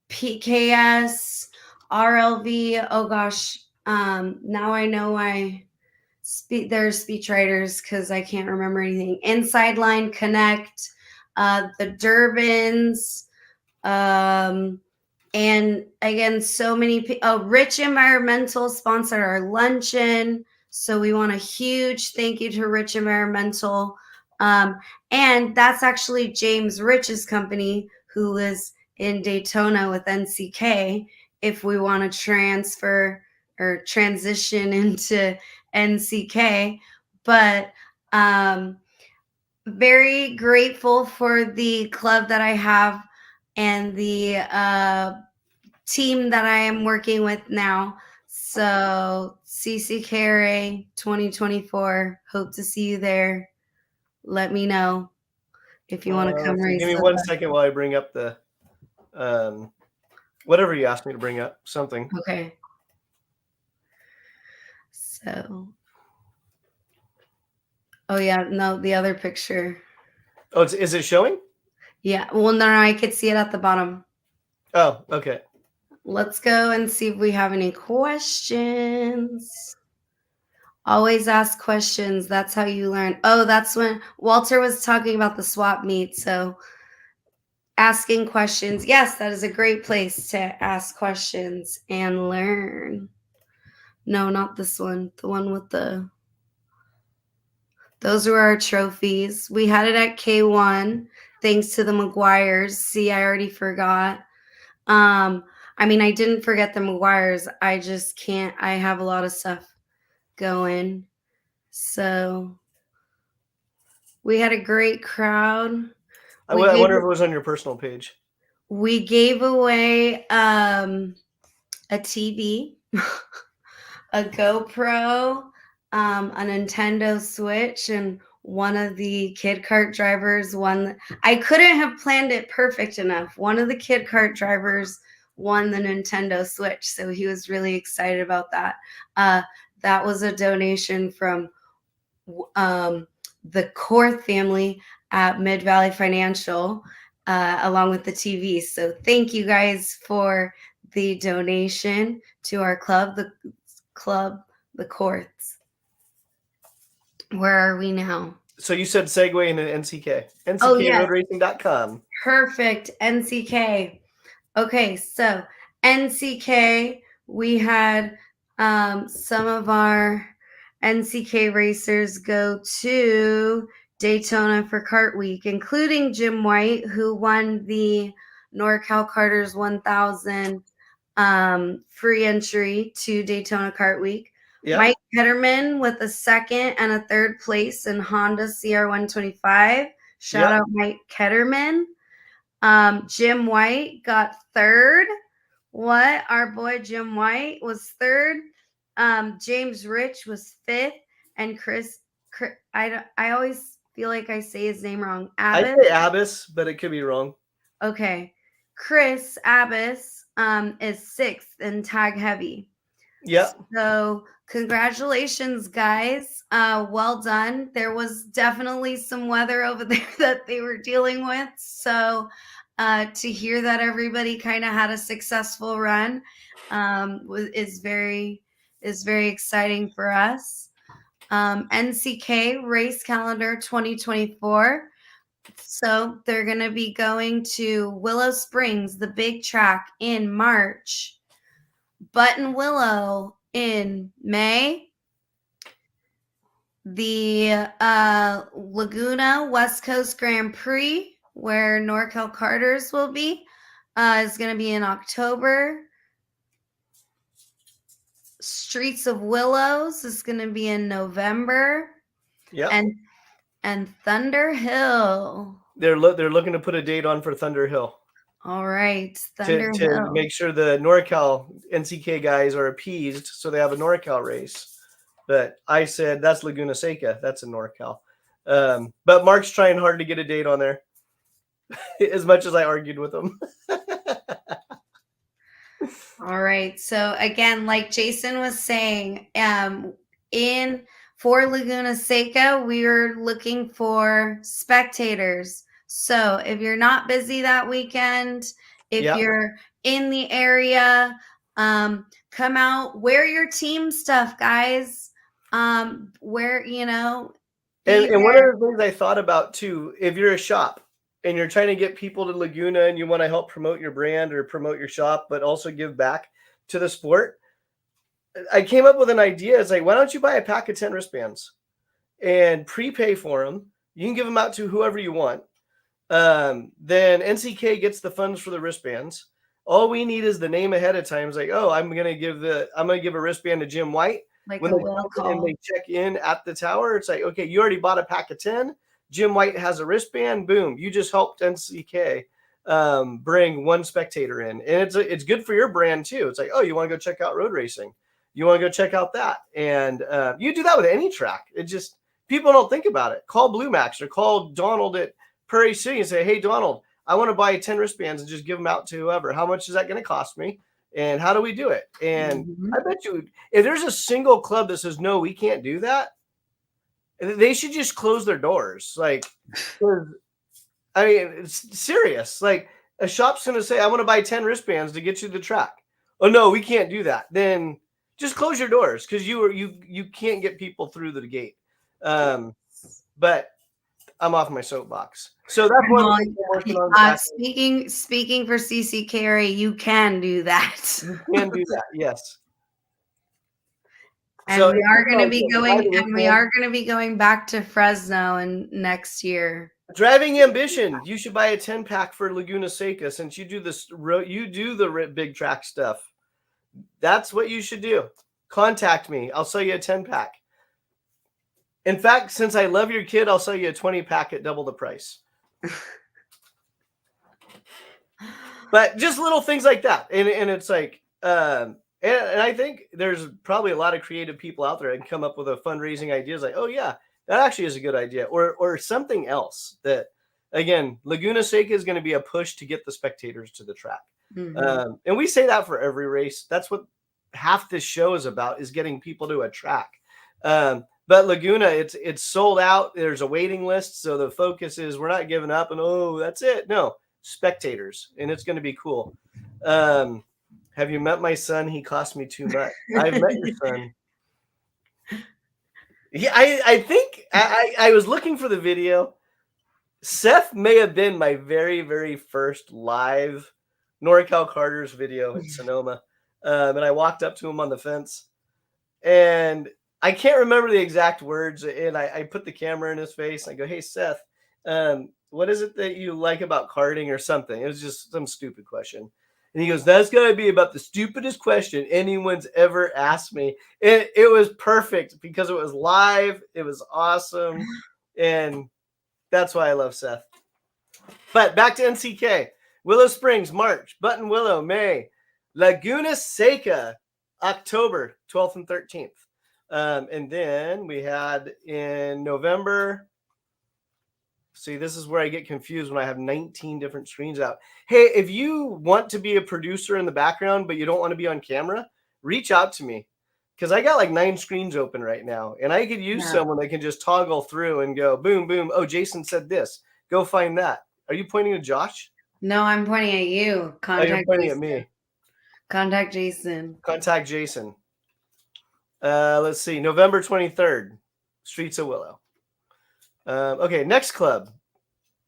PKS, RLV. Oh gosh, now I know why there's speechwriters, because I can't remember anything. Inside Line Connect, the Durbans, and again, so many Rich Environmental sponsored our luncheon. So we want a huge thank you to Rich Environmental. And that's actually James Rich's company, who is in Daytona with NCK. If we want to transfer or transition into NCK, but very grateful for the club that I have and the team that I am working with now. So CCKRA 2024, hope to see you there. Let me know if you want to come race. Give me 1 second while I bring up the whatever you asked me to bring up, something. Okay. So, oh yeah, no, the other picture. Oh, is it showing? Yeah, well, no, I could see it at the bottom. Oh, okay. Let's go and see if we have any questions. Always ask questions. That's how you learn. Oh, that's when Walter was talking about the swap meet. So asking questions. Yes, that is a great place to ask questions and learn. No, not this one. The one with the... Those were our trophies. We had it at K1, thanks to the McGuires. See, I already forgot. I mean, I didn't forget the McGuires. I just can't. I have a lot of stuff going. So we had a great crowd. I wonder if it was on your personal page. We gave away a TV, a GoPro, a Nintendo Switch, and one of the kid cart drivers won. I couldn't have planned it perfect enough. One of the kid cart drivers won the Nintendo Switch, so he was really excited about that. That was a donation from the Korth family at Mid Valley Financial, along with the TV. So thank you guys for the donation to our club, the Korths. Where are we now? So you said segue into NCK. Oh, yes. NCKroadracing.com. Perfect. NCK. Okay, so NCK, we had some of our NCK racers go to Daytona for Kart Week, including Jim White, who won the Norcal Karters 1000 free entry to Daytona Kart Week. Yep. Mike Ketterman with a second and a third place in Honda CR125. Shout out Mike Ketterman. Jim White got third. What? Our boy Jim White was third. James Rich was fifth, and Chris I always feel like I say his name wrong. I Abbas. say Abbas, but it could be wrong. Okay. Chris Abbas is sixth in tag heavy. Yep. So congratulations, guys. Well done. There was definitely some weather over there that they were dealing with. So to hear that everybody kind of had a successful run is very exciting for us. NCK race calendar 2024. So they're going to be going to Willow Springs, the big track, in March. Button Willow in May. The Laguna West Coast Grand Prix, where Norcal Karters will be, is going to be in October. Streets of Willows is going to be in November. Yep. And Thunder Hill. They're looking to put a date on for Thunder Hill. All right, Thunder Hill. To make sure the NorCal NCK guys are appeased, so they have a NorCal race. But I said that's Laguna Seca. That's a NorCal. But Mark's trying hard to get a date on there, as much as I argued with him. All right. So again, like Jason was saying, for Laguna Seca, we are looking for spectators. So if you're not busy that weekend, if you're in the area, come out, wear your team stuff, guys. Wear, and one of the things I thought about too, if you're a shop and you're trying to get people to Laguna and you want to help promote your brand or promote your shop, but also give back to the sport, I came up with an idea. It's like, why don't you buy a pack of 10 wristbands and prepay for them? You can give them out to whoever you want. Then NCK gets the funds for the wristbands. All we need is the name ahead of time. It's like, oh, I'm gonna give a wristband to Jim White. Like when they check in at the tower, it's like, okay, you already bought a pack of 10. Jim White has a wristband. Boom, you just helped NCK bring one spectator in, and it's good for your brand too. It's like, oh, you want to go check out road racing, you want to go check out that, and you do that with any track. It just, people don't think about it. Call Blue Max or call Donald at Prairie City and say, hey, Donald, I want to buy 10 wristbands and just give them out to whoever. How much is that going to cost me? And how do we do it? And I bet you, if there's a single club that says, no, we can't do that, they should just close their doors. Like, I mean, it's serious. Like, a shop's going to say, I want to buy 10 wristbands to get you to the track. Oh, no, we can't do that. Then just close your doors, because you can't get people through the gate. But I'm off my soapbox. So that's one thing I'm working on. Speaking for CCKRA, you can do that. You can do that, yes. And so we are going to be going back to Fresno next year. Driving Ambition, you should buy a 10-pack for Laguna Seca, since you do the big track stuff. That's what you should do. Contact me. I'll sell you a 10-pack. In fact, since I love your kid, I'll sell you a 20-pack at double the price. But just little things like that. And it's like, and I think there's probably a lot of creative people out there that can come up with a fundraising ideas like, oh yeah, that actually is a good idea. Or something else that, again, Laguna Seca is going to be a push to get the spectators to the track. Mm-hmm. And we say that for every race. That's what half this show is about, is getting people to a track. But Laguna, it's sold out. There's a waiting list. So the focus is, we're not giving up and, oh, that's it. No, spectators. And it's going to be cool. Have you met my son? He cost me too much. I've met your son. Yeah, I think I was looking for the video. Seth may have been my very, very first live Norcal Karters video at Sonoma. And I walked up to him on the fence, and I can't remember the exact words. And I put the camera in his face. And I go, "Hey, Seth, what is it that you like about karting or something?" It was just some stupid question. And he goes, "That's got to be about the stupidest question anyone's ever asked me." It was perfect because it was live. It was awesome. And that's why I love Seth. But back to NCK. Willow Springs, March. Button Willow, May. Laguna Seca, October 12th and 13th. And then we had in November. See, this is where I get confused when I have 19 different screens out. Hey, if you want to be a producer in the background, but you don't want to be on camera, reach out to me. Because I got like 9 screens open right now. And I could use someone that can just toggle through and go, boom, boom. Oh, Jason said this. Go find that. Are you pointing at Josh? No, I'm pointing at you. Oh, you're pointing at me. Contact Jason. Contact Jason. Let's see. November 23rd. Streets of Willow. Okay, next club.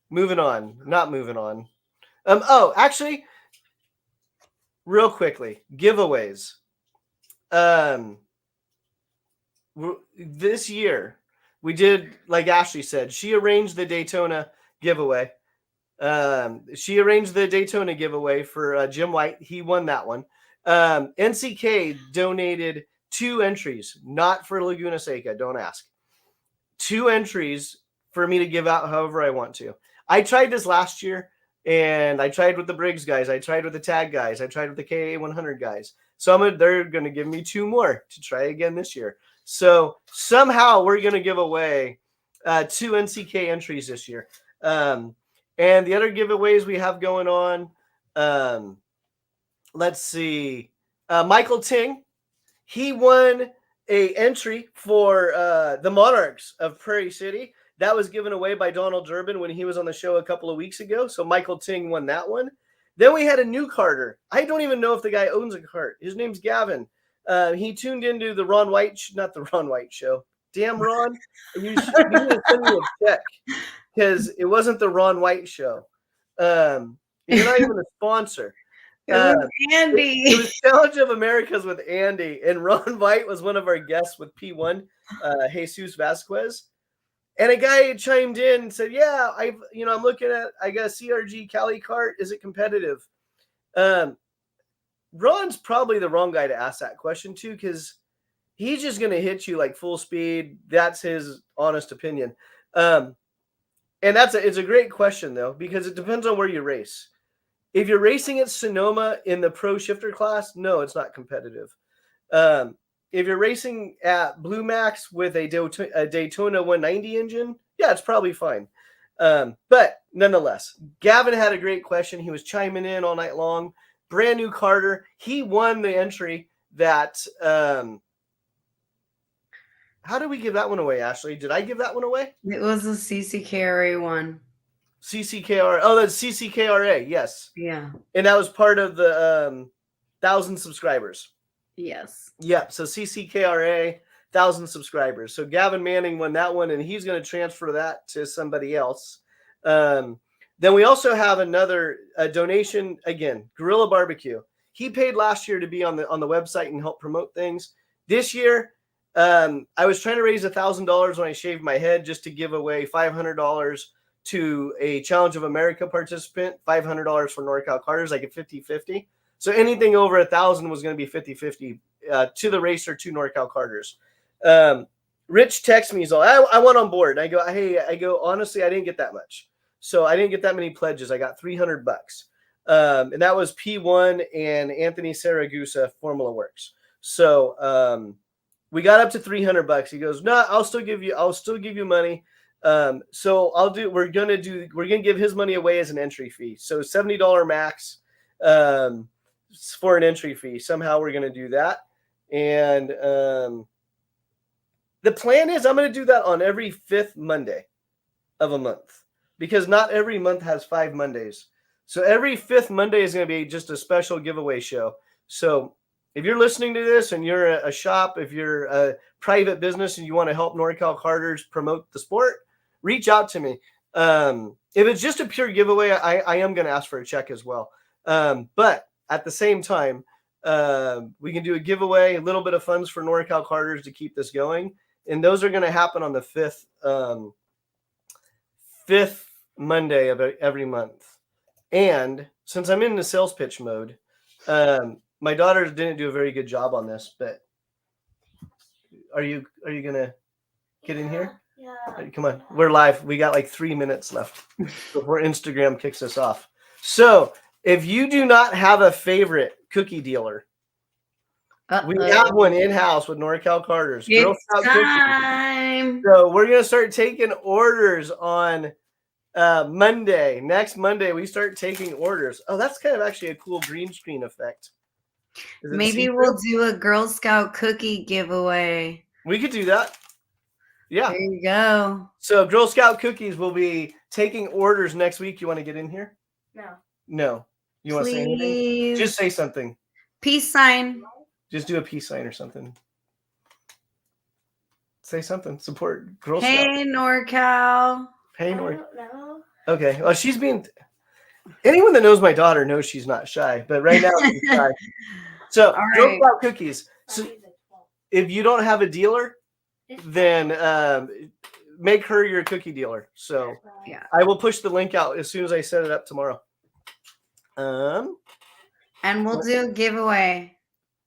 Moving on. Not moving on. Oh, actually, real quickly, giveaways. This year, we did, like Ashley said, she arranged the Daytona giveaway. She arranged the Daytona giveaway for Jim White. He won that one. NCK donated 2 entries, not for Laguna Seca. Don't ask. 2 entries for me to give out however I want to. I tried this last year, and I tried with the Briggs guys. I tried with the Tag guys. I tried with the KA100 guys. So they're going to give me 2 more to try again this year. So somehow we're going to give away 2 NCK entries this year. And the other giveaways we have going on, let's see. Michael Ting, he won a entry for the Monarchs of Prairie City. That was given away by Donald Durbin when he was on the show a couple of weeks ago. So Michael Ting won that one. Then we had a new Carter. I don't even know if the guy owns a cart. His name's Gavin. He tuned into the Ron White, not the Ron White show. Damn, Ron. You need to send me a check because it wasn't the Ron White show. You're not even a sponsor. It was Andy. It was Challenge of Americas with Andy, and Ron White was one of our guests with P1, Jesus Vasquez. And a guy chimed in and said, "Yeah, I'm looking at, I got a CRG Cali cart. Is it competitive?" Ron's probably the wrong guy to ask that question to, because he's just going to hit you like full speed. That's his honest opinion. And it's a great question though, because it depends on where you race. If you're racing at Sonoma in the pro shifter class, no, it's not competitive. If you're racing at Blue Max with a Daytona 190 engine, yeah, it's probably fine. But nonetheless, Gavin had a great question. He was chiming in all night long. Brand new Carter. He won the entry that. How did we give that one away, Ashley? Did I give that one away? It was a CCKRA one. CCKR. Oh, that's CCKRA. Yes. Yeah. And that was part of the 1,000 subscribers. Yes. Yeah. So CCKRA, 1,000 subscribers. So Gavin Manning won that one, and he's going to transfer that to somebody else. Then we also have another donation, again, Gorilla Barbecue. He paid last year to be on the website and help promote things. This year, I was trying to raise $1,000 when I shaved my head just to give away $500 to a Challenge of America participant, $500 for Norcal Karters, like a 50-50. So anything over 1,000 was going to be 50-50 to the racer, to Norcal Karters. Rich texts me, he's all, I went on board. I go, honestly, I didn't get that much. So I didn't get that many pledges. I got $300. And that was P1 and Anthony Saragusa, Formula Works. So we got up to $300. He goes, no, I'll still give you money. So we're gonna give his money away as an entry fee. So $70 max for an entry fee. Somehow we're gonna do that. And the plan is I'm gonna do that on every 5th Monday of a month, because not every month has 5 Mondays. So every 5th Monday is gonna be just a special giveaway show. So if you're listening to this and you're a shop, if you're a private business and you want to help NorCal Karters promote the sport, reach out to me. If it's just a pure giveaway, I am going to ask for a check as well. But at the same time, we can do a giveaway, a little bit of funds for NorCal Karters to keep this going. And those are going to happen on the fifth Monday of every month. And since I'm in the sales pitch mode, my daughter didn't do a very good job on this, but are you gonna get in here? Yeah. Come on, we're live. We got like 3 minutes left before Instagram kicks us off. So if you do not have a favorite cookie dealer, we have one in-house with NorCal Karters. Girl Scout time. Cookies. So we're gonna start taking orders on Monday. Next Monday, we start taking orders. Oh, that's kind of actually a cool green screen effect. Maybe we'll do a Girl Scout cookie giveaway. We could do that. Yeah. There you go. So Girl Scout cookies will be taking orders next week. You want to get in here? No. No. You want to say anything? Just say something. Peace sign. Just do a peace sign or something. Say something. Support Girl Scout. Hey, NorCal. Hey, NorCal. Okay. Well, she's being... Anyone that knows my daughter knows she's not shy, but right now she's shy. So, right. Girl Scout cookies. So, if you don't have a dealer, then make her your cookie dealer. So, yeah, I will push the link out as soon as I set it up tomorrow. And we'll do a giveaway.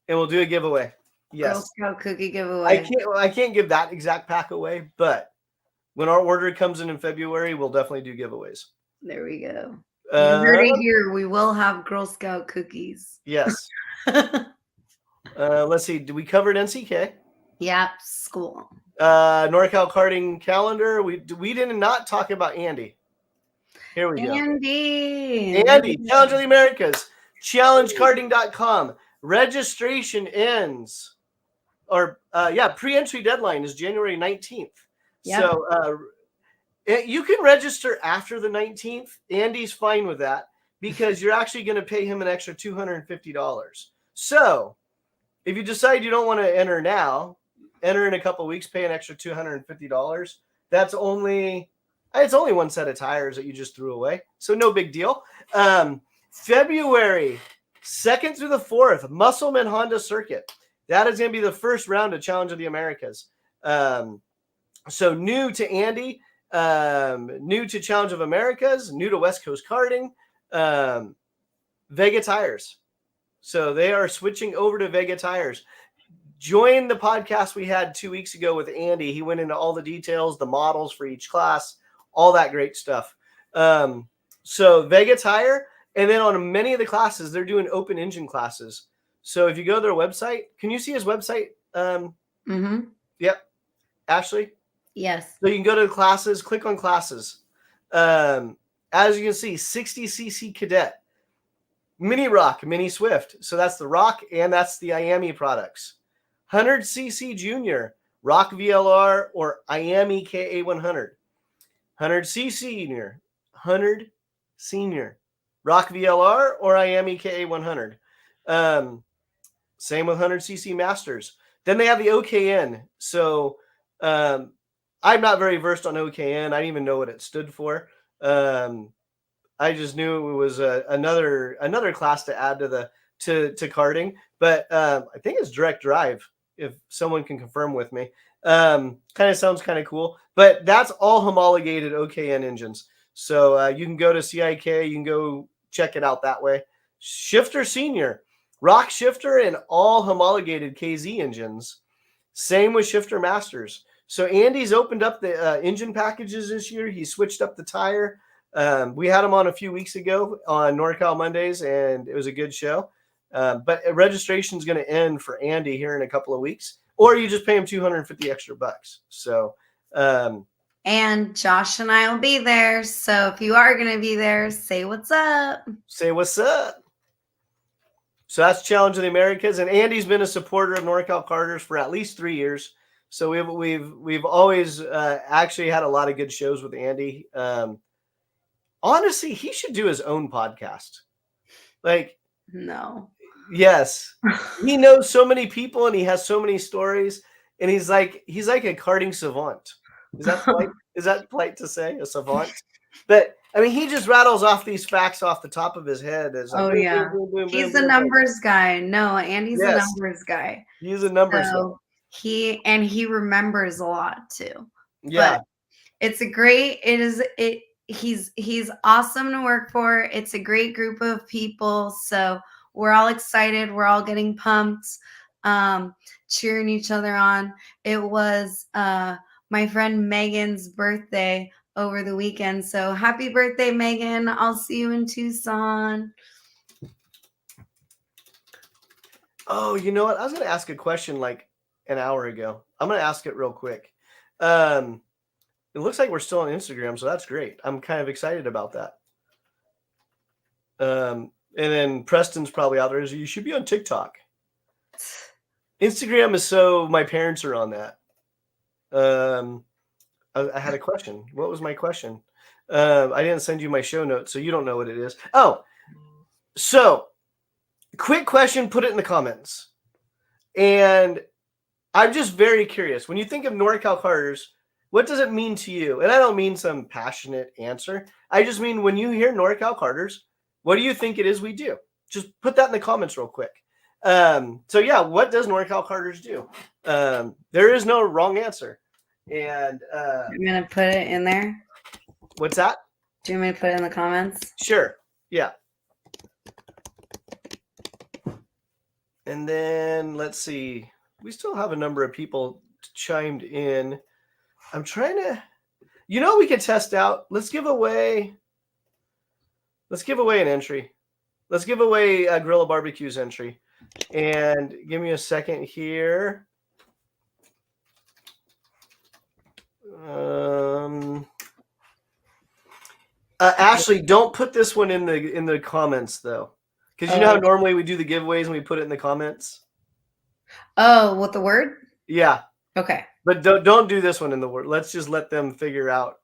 And we'll do a giveaway. Yes. Girl Scout cookie giveaway. I can't give that exact pack away, but when our order comes in February, we'll definitely do giveaways. There we go. You heard it here. We will have Girl Scout cookies. Yes. Let's see. Did we cover NCK? Yep. School. NorCal karting calendar. We did not talk about Andy. Here we go. Andy. Challenge of the Americas. Challengekarting.com. Registration ends. Or pre-entry deadline is January 19th. Yep. So you can register after the 19th. Andy's fine with that because you're actually going to pay him an extra $250. So if you decide you don't want to enter now, enter in a couple of weeks, pay an extra $250. It's only one set of tires that you just threw away. So no big deal. February 2nd through the 4th, Musselman Honda Circuit. That is going to be the first round of Challenge of the Americas. So new to Andy, new to Challenge of Americas, new to West Coast Karting, Vega Tires. So they are switching over to Vega Tires. Join the podcast we had 2 weeks ago with Andy. He went into all the details, the models for each class, all that great stuff. So Vega Tire, and then on many of the classes, they're doing open engine classes. So if you go to their website, can you see his website? Yep. Ashley? Yes. So you can go to the classes, click on classes. As you can see, 60cc Cadet, Mini Rock, Mini Swift. So that's the Rock and that's the IAME products. 100cc Junior, Rock VLR or IAME KA100. 100cc Junior, 100 Senior, Rock VLR or IAME KA100. Same with 100cc Masters. Then they have the OKN. So I'm not very versed on OKN. I didn't even know what it stood for. I just knew it was another class to add to karting. But I think it's direct drive. If someone can confirm with me, kind of sounds kind of cool. But that's all homologated OKN engines. So you can go to CIK. You can go check it out that way. Shifter Senior, Rock Shifter, and all homologated KZ engines. Same with Shifter Masters. So Andy's opened up the engine packages this year. He switched up the tire. We had him on a few weeks ago on Norcal Mondays, and it was a good show. But registration is going to end for Andy here in a couple of weeks, or you just pay him $250 extra bucks. So, and Josh and I will be there. So if you are going to be there, say what's up. Say what's up. So that's Challenge of the Americas, and Andy's been a supporter of NorCal Karters for at least 3 years. So we've always actually had a lot of good shows with Andy. Honestly, he should do his own podcast. Like, no, Yes. He knows so many people and he has so many stories, and he's like a karting savant. Is that polite? Is that polite to say, a savant? But I mean, he just rattles off these facts off the top of his head. It's like Oh boom, boom, yeah. boom, boom, boom, He's a boom, boom. numbers guy. No, Andy's a Yes, numbers guy. he's a numbers guy. So he remembers a lot too. But Yeah, it's a great it is it he's awesome to work for. It's a great group of people. So we're all excited. We're all getting pumped, cheering each other on. It was my friend Megan's birthday over the weekend. So happy birthday, Megan. I'll see you in Tucson. oh, you know what? I was going to ask a question like an hour ago. I'm going to ask it real quick. Um, it looks like we're still on Instagram, so that's great. I'm kind of excited about that. And then Preston's probably out there. You should be on TikTok. Instagram is so my parents are on that. I had a question. What was my question? I didn't send you my show notes, so you don't know what it is. Oh, so quick question. Put it in the comments. And I'm just very curious. When you think of NorCal Karters, what does it mean to you? And I don't mean some passionate answer. I just mean when you hear NorCal Karters, what do you think it is we do? Just put that in the comments real quick. So yeah, what does NorCal Karters do? There is no wrong answer. And I'm gonna put it in there. what's that? Do you want me to put it in the comments? Sure. Yeah. And then let's see. We still have a number of people chimed in. I'm trying to, we could test out. Let's give away an entry. Let's give away a Gorilla Barbecue's entry. And give me a second here. Ashley, don't put this one in the comments though, because you know how normally we do the giveaways and we put it in the comments. Oh, with the word? Yeah. Okay. But don't do this one in the word. Let's just let them figure out.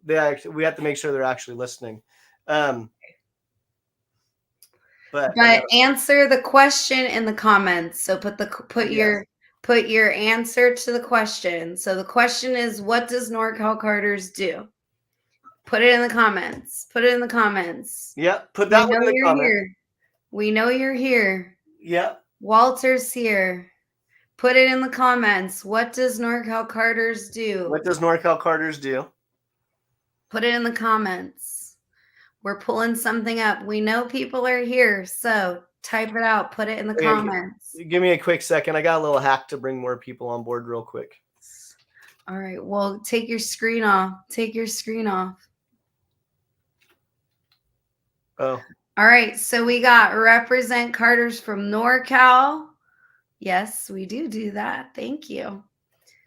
We have to make sure they're actually listening. But answer the question in the comments. So put your answer to the question. So the question is, what does NorCal Karters do? Put it in the comments. Put it in the comments. Yeah, put that one in the comments. Here. We know you're here. Yeah. Walter's here. Put it in the comments. What does NorCal Karters do? What does NorCal Karters do? Put it in the comments. We're pulling something up. We know people are here, so type it out. Put it in the comments. Give me a quick second. I got a little hack to bring more people on board real quick. All right. Well, take your screen off. Take your screen off. Oh. All right. So we got represent Karters from NorCal. Yes, we do that. Thank you.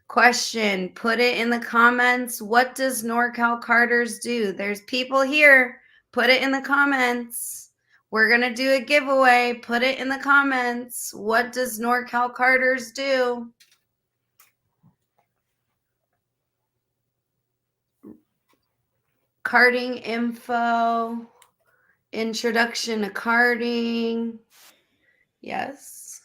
Question, put it in the comments. What does NorCal Karters do? There's people here. Put it in the comments. We're going to do a giveaway. Put it in the comments. What does NorCal Karters do? Karting info. Introduction to karting. Yes.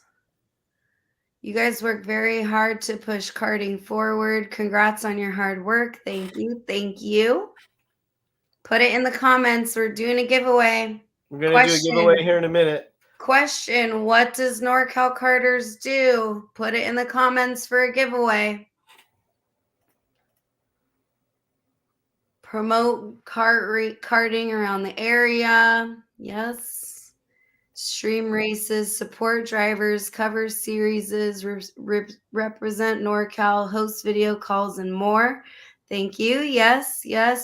You guys work very hard to push karting forward. Congrats on your hard work. Thank you. Thank you. Put it in the comments. We're doing a giveaway. We're going to do a giveaway here in a minute. Question, what does NorCal Karters do? Put it in the comments for a giveaway. Promote karting around the area. Yes. Stream races, support drivers, cover series, represent NorCal, host video calls, and more. Thank you. Yes.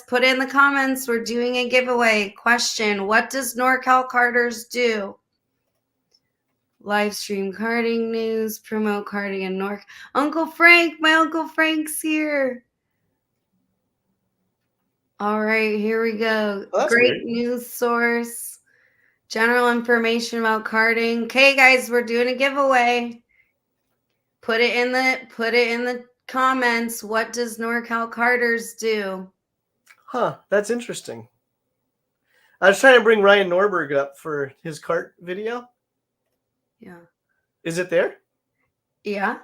Put it in the comments. We're doing a giveaway. Question, what does NorCal Karters do? Live stream karting news, promote karting in Norc. Uncle Frank, my Uncle Frank's here. All right, here we go. Oh, great news source. General information about karting. Okay, guys, we're doing a giveaway. Put it in the comments. What does NorCal Karters do? Huh, that's interesting. I was trying to bring Ryan Norberg up for his kart video. Yeah. Is it there? Yeah.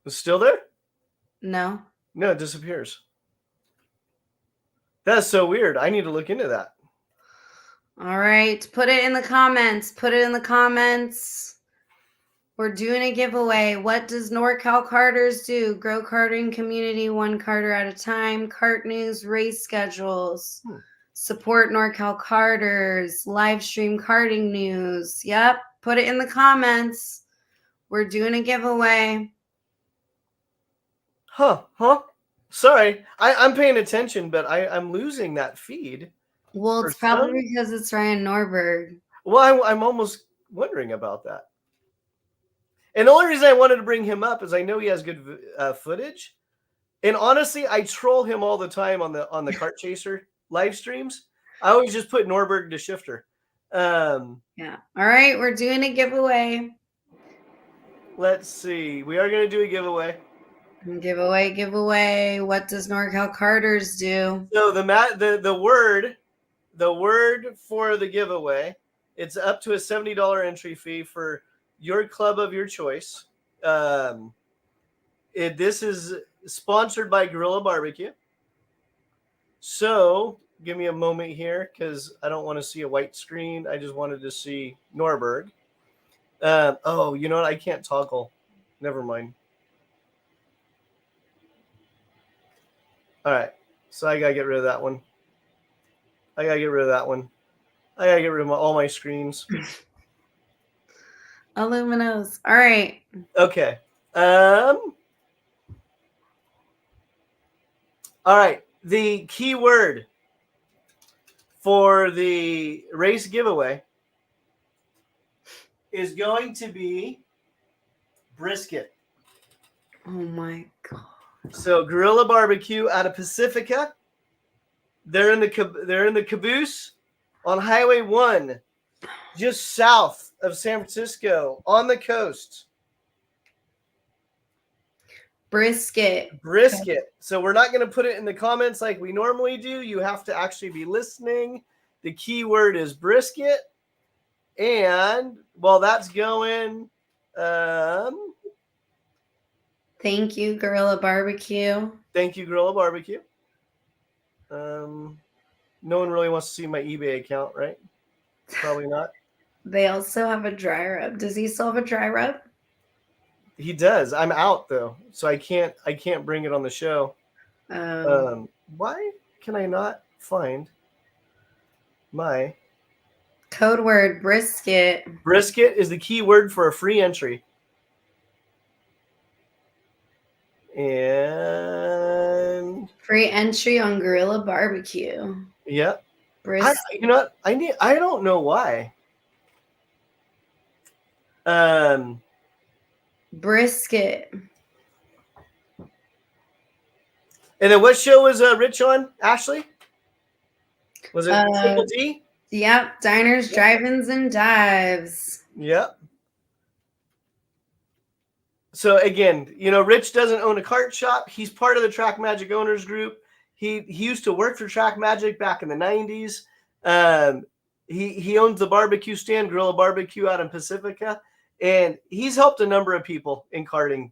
It's still there? No. No, it disappears. That's so weird. I need to look into that. All right. Put it in the comments. Put it in the comments. We're doing a giveaway. What does NorCal Karters do? Grow karting community one karter at a time. Kart news, race schedules. Support NorCal Karters. Live stream karting news. Yep. Put it in the comments. We're doing a giveaway. Huh. Sorry. I'm paying attention, but I'm losing that feed. Well, it's probably because it's Ryan Norberg. Well, I'm almost wondering about that. And the only reason I wanted to bring him up is I know he has good footage. And honestly, I troll him all the time on the Kart Chaser live streams. I always just put Norberg to shifter. Yeah. All right, we're doing a giveaway. Let's see. We are going to do a giveaway. Giveaway. What does NorCal Karters do? So the word for the giveaway, it's up to a $70 entry fee for your club of your choice. This is sponsored by Gorilla Barbecue. So give me a moment here because I don't want to see a white screen. I just wanted to see Norberg. Oh, you know what? I can't toggle. Never mind. All right. So I got to get rid of that one. I got to get rid of that one. I got to get rid of all my screens. Aluminos. All right. Okay. All right. The keyword for the race giveaway is going to be brisket. Oh my God. So Gorilla Barbecue out of Pacifica. They're in the caboose on Highway 1, just south of San Francisco, on the coast. Brisket. So we're not going to put it in the comments like we normally do. You have to actually be listening. The keyword is brisket. And while that's going, thank you, Gorilla Barbecue. Thank you, Gorilla Barbecue. No one really wants to see my eBay account, right? Probably not. They also have a dry rub. Does he still have a dry rub? He does. I'm out though, so I can't bring it on the show. Why can I not find my code word brisket? Brisket is the key word for a free entry. And free entry on Gorilla Barbecue. Yep. Brisket. You know what? I don't know why. Brisket. And then what show was Rich on, Ashley? Was it Triple D? Yep. Diners, Drive-Ins, and Dives. Yep. So again, Rich doesn't own a kart shop. He's part of the Track Magic Owners Group. He used to work for Track Magic back in the 90s. He owns the barbecue stand, Gorilla Barbecue, out in Pacifica. And he's helped a number of people in karting.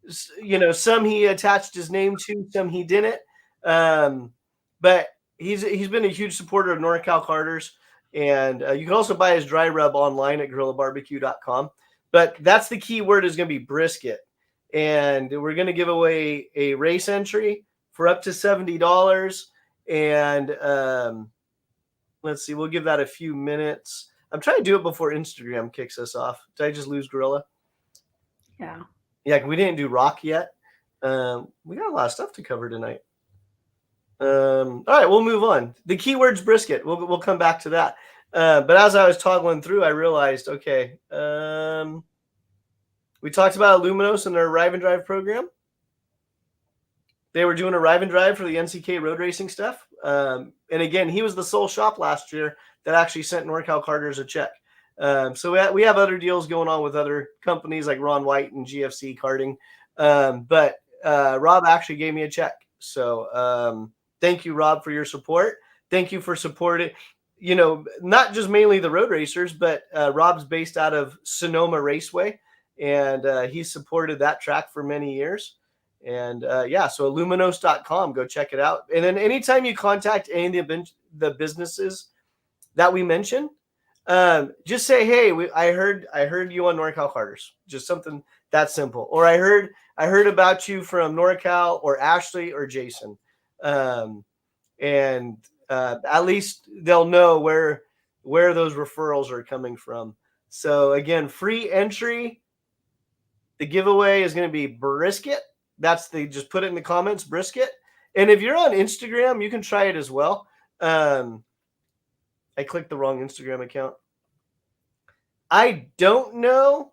Some he attached his name to, some he didn't. But he's been a huge supporter of NorCal Karters. And you can also buy his dry rub online at gorillabarbecue.com. But that's the key word, is going to be brisket. And we're going to give away a race entry for up to $70. And let's see, we'll give that a few minutes. I'm trying to do it before Instagram kicks us off. Did I just lose Gorilla? Yeah. Yeah, we didn't do rock yet. We got a lot of stuff to cover tonight. All right, we'll move on. The keyword's brisket. We'll come back to that. But as I was toggling through, I realized, okay, we talked about Luminos and their Arrive and Drive program. They were doing a Arrive and Drive for the NCK road racing stuff. And again, he was the sole shop last year that actually sent NorCal Karters a check. So we have other deals going on with other companies like Ron White and GFC Karting. But Rob actually gave me a check. So thank you, Rob, for your support. Thank you for supporting. not just mainly the road racers, but Rob's based out of Sonoma Raceway, and he supported that track for many years. And so Luminos.com, go check it out. And then anytime you contact any of the businesses that we mentioned, just say, hey, I heard you on Norcal Karters. Just something that simple. Or I heard about you from Norcal or Ashley or Jason. And at least they'll know where those referrals are coming from. So again, free entry. The giveaway is going to be brisket. Just put it in the comments, brisket. And if you're on Instagram, you can try it as well. I clicked the wrong Instagram account. I don't know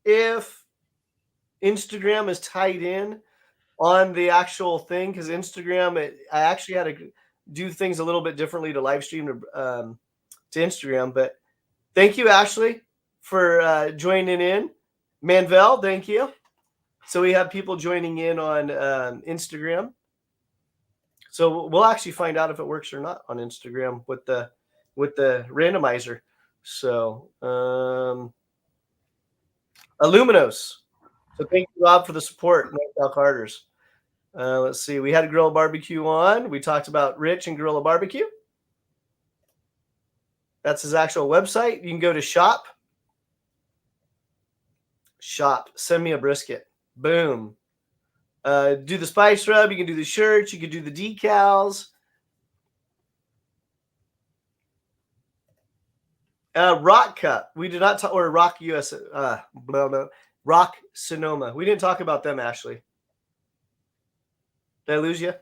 if Instagram is tied in on the actual thing, because Instagram, I actually had to do things a little bit differently to live stream to Instagram. But thank you, Ashley, for joining in. Manvel, thank you. So we have people joining in on Instagram. So we'll actually find out if it works or not on Instagram with the randomizer. So Illuminos. So thank you, Rob, for the support. Norcal Karters. Let's see. We had a Gorilla Barbecue on. We talked about Rich and Gorilla Barbecue. That's his actual website. You can go to shop. Send me a brisket. Boom. Do the spice rub. You can do the shirts. You can do the decals. Rock Cup. We did not talk, or Rock US. Rock Sonoma. We didn't talk about them, Ashley. Did I lose you?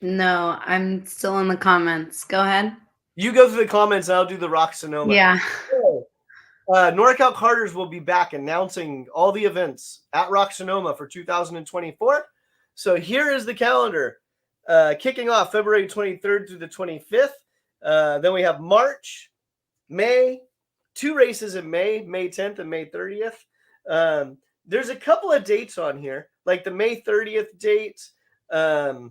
No, I'm still in the comments. Go ahead. You go through the comments, and I'll do the Rock Sonoma. Yeah. Norcal Karters will be back announcing all the events at Rock Sonoma for 2024. So here is the calendar. Kicking off February 23rd through the 25th. Then we have March, May, 2 races in May 10th and May 30th. There's a couple of dates on here, like the May 30th date. We're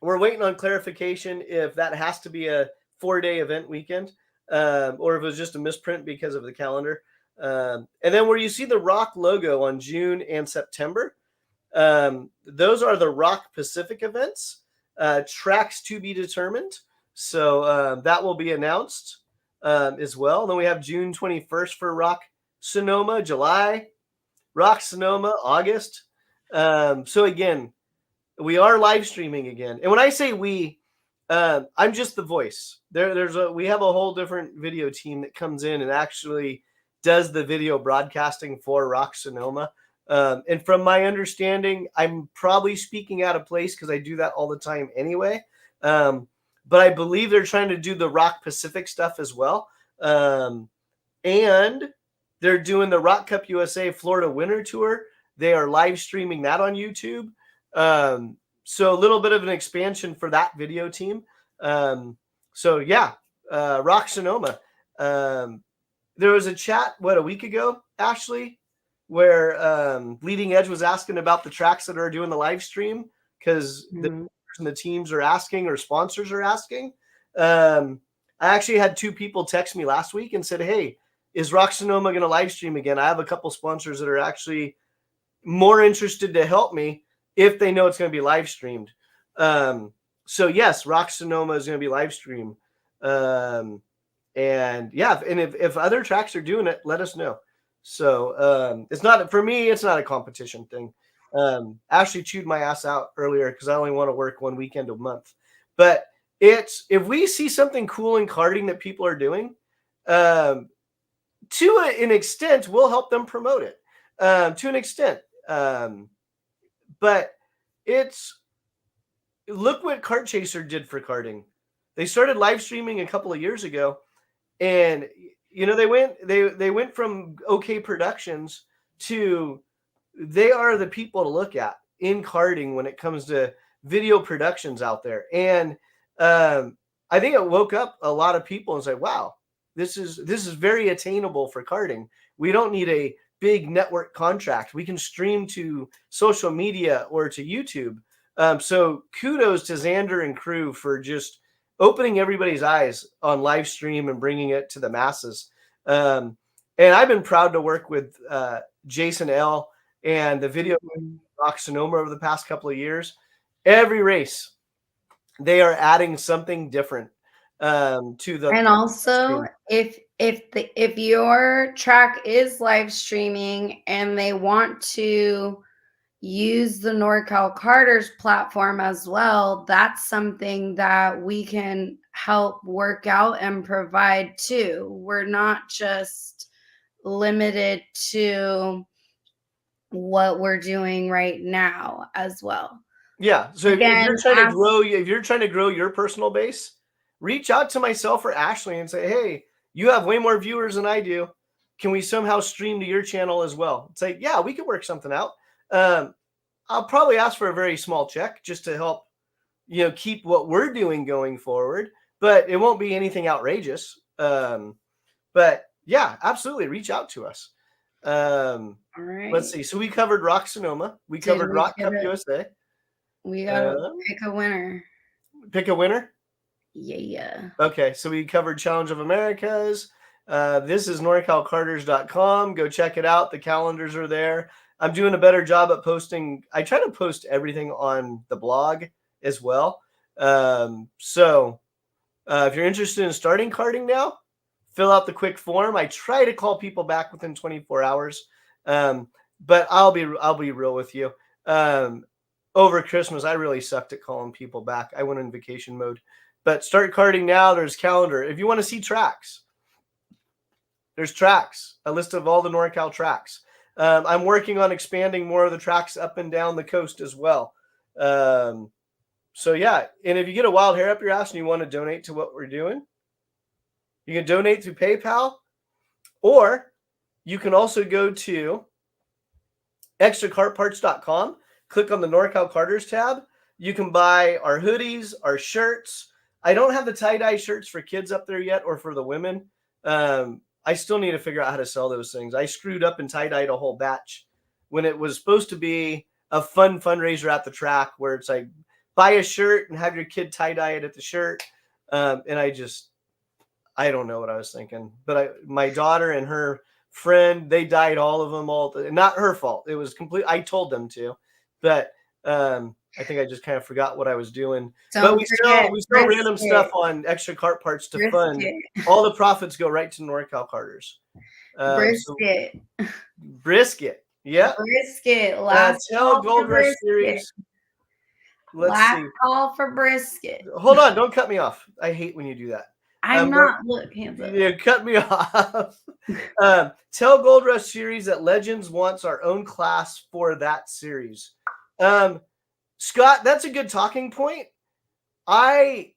waiting on clarification if that has to be a 4-day event weekend, or if it was just a misprint because of the calendar. And then where you see the Rock logo on June and September, those are the Rock Pacific events. Tracks to be determined. So that will be announced as well. And then we have June 21st for Rock Sonoma, July, Rock Sonoma, August. So again, we are live streaming again. And when I say we, I'm just the voice. We have a whole different video team that comes in and actually does the video broadcasting for Rock Sonoma. And from my understanding, I'm probably speaking out of place because I do that all the time anyway. But I believe they're trying to do the Rock Pacific stuff as well. And they're doing the Rock Cup USA Florida Winter Tour. They are live streaming that on YouTube. So a little bit of an expansion for that video team. Rock Sonoma. There was a chat, a week ago, Ashley, where Leading Edge was asking about the tracks that are doing the live stream, because the teams are asking, or sponsors are asking. I actually had 2 people text me last week and said, hey, is Rock Sonoma going to live stream again? I have a couple sponsors that are actually more interested to help me if they know it's going to be live streamed. So yes, Rock Sonoma is going to be live streamed. And if other tracks are doing it, let us know. So it's not, for me, it's not a competition thing. Ashley chewed my ass out earlier because I only want to work 1 weekend a month. But if we see something cool in karting that people are doing, to an extent, we'll help them promote it. To an extent. But look what Kart Chaser did for karting. They started live streaming a couple of years ago, and they went from OK Productions to they are the people to look at in karting when it comes to video productions out there. And I think it woke up a lot of people and said, wow, this is very attainable for karting. We don't need a big network contract. We can stream to social media or to YouTube. So kudos to Xander and crew for just opening everybody's eyes on live stream and bringing it to the masses. Um, and I've been proud to work with Jason L. and the video Mhm. Rock Sonoma over the past couple of years. Every race, they are adding something different to the And also, stream. if your track is live streaming and they want to use the Norcal Karters platform as well, that's something that we can help work out and provide too. We're not just limited to what we're doing right now as well. Yeah. So if Again, you're trying to ask grow, if you're trying to grow your personal base, reach out to myself or Ashley and say, hey, you have way more viewers than I do. Can we somehow stream to your channel as well? It's like, yeah, we could work something out. Um, I'll probably ask for a very small check just to help, keep what we're doing going forward, but it won't be anything outrageous. But yeah, absolutely reach out to us. Um, all let's right. see. So we covered Rock Sonoma. We Did covered we Rock get Cup it? USA. We gotta Um, pick a winner. Pick a winner. Yeah. Okay, so we covered Challenge of Americas. This is NorCalCarters.com. Go check it out. The calendars are there. I'm doing a better job at posting. I try to post everything on the blog as well. So if you're interested in starting karting now, fill out the quick form. I try to call people back within 24 hours. Um, but I'll be real with you. Um, Over Christmas, I really sucked at calling people back. I went in vacation mode. But start karting now. There's calendar. If you want to see tracks, there's tracks. A list of all the NorCal tracks. I'm working on expanding more of the tracks up and down the coast as well. So yeah, and if you get a wild hair up your ass and you want to donate to what we're doing, you can donate through PayPal, or you can also go to extracartparts.com, click on the NorCal Karters tab. You can buy our hoodies, our shirts. I don't have the tie-dye shirts for kids up there yet, or for the women. I still need to figure out how to sell those things. I screwed up and tie-dyed a whole batch when it was supposed to be a fun fundraiser at the track where it's like buy a shirt and have your kid tie-dye it at the shirt. And I don't know what I was thinking, but my daughter and her friend, they dyed all of them not her fault. It was complete. I told them to, but I think I just kind of forgot what I was doing. But Don't we forget sell we sell random stuff brisket. on Extra Cart Parts to fund. Brisket. All the profits go right to NorCal Carters. So Brisket. brisket, yeah. Brisket. Last Tell call for Gold Rush brisket. Series. Let's Last see. call for brisket. Hold on, don't cut me off. I hate when you do that. I'm But not look hands up. you cut me off. Tell Gold Rush Series that Legends wants our own class for that series. Scott, that's a good talking point. I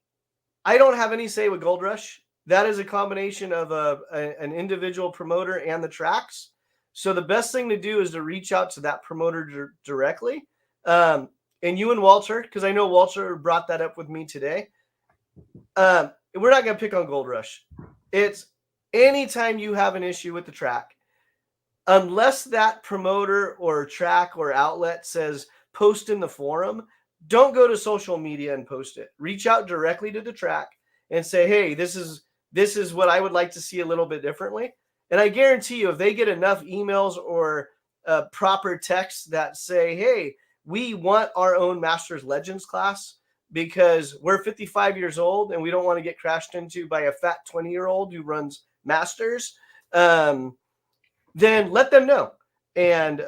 don't have any say with Gold Rush. That is a combination of an individual promoter and the tracks. So the best thing to do is to reach out to that promoter directly. And you and Walter, because I know Walter brought that up with me today. We're not going to pick on Gold Rush. It's anytime you have an issue with the track, unless that promoter or track or outlet says post in the forum, don't go to social media and post it. Reach out directly to the track and say, hey, this is what I would like to see a little bit differently. And I guarantee you, if they get enough emails or proper texts that say, hey, we want our own Masters Legends class because we're 55 years old and we don't want to get crashed into by a fat 20-year-old who runs Masters, then let them know. And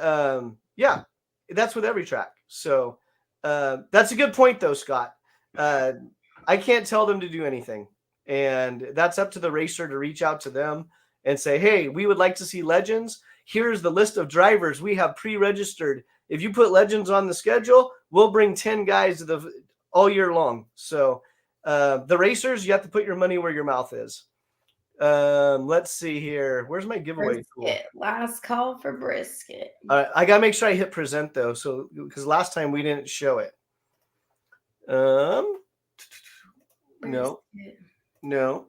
yeah, that's with every track. So that's a good point, though, Scott. I can't tell them to do anything. And that's up to the racer to reach out to them and say, hey, we would like to see Legends. Here's the list of drivers we have pre-registered. If you put Legends on the schedule, we'll bring 10 guys to all year long. So the racers, you have to put your money where your mouth is. Let's see here. Where's my giveaway tool? Brisket. Last call for brisket. All right, I gotta make sure I hit present though, so because last time we didn't show it. No, Brisket. no.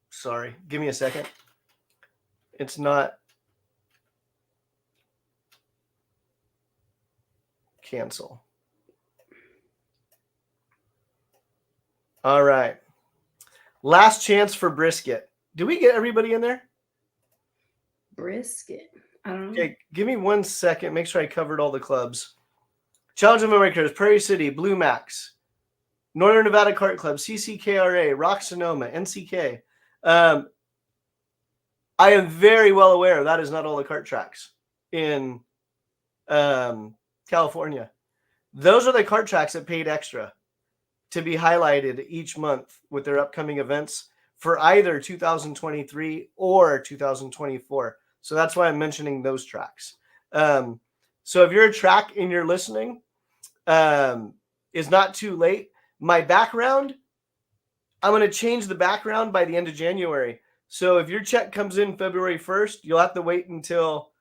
Sorry, give me a second. It's not cancel. All right. Last chance for brisket. Do we get everybody in there? Brisket. I don't know. Okay, give me 1 second. Make sure I covered all the clubs. Challenge of Americas, Prairie City, Blue Max, Northern Nevada Kart Club, CCKRA, Rock Sonoma, NCK. I am very well aware that is not all the kart tracks in California. Those are the kart tracks that paid extra to be highlighted each month with their upcoming events for either 2023 or 2024. So that's why I'm mentioning those tracks. So if you're a track and you're listening, is not too late. My background, I'm going to change the background by the end of January. So if your check comes in February 1st, you'll have to wait until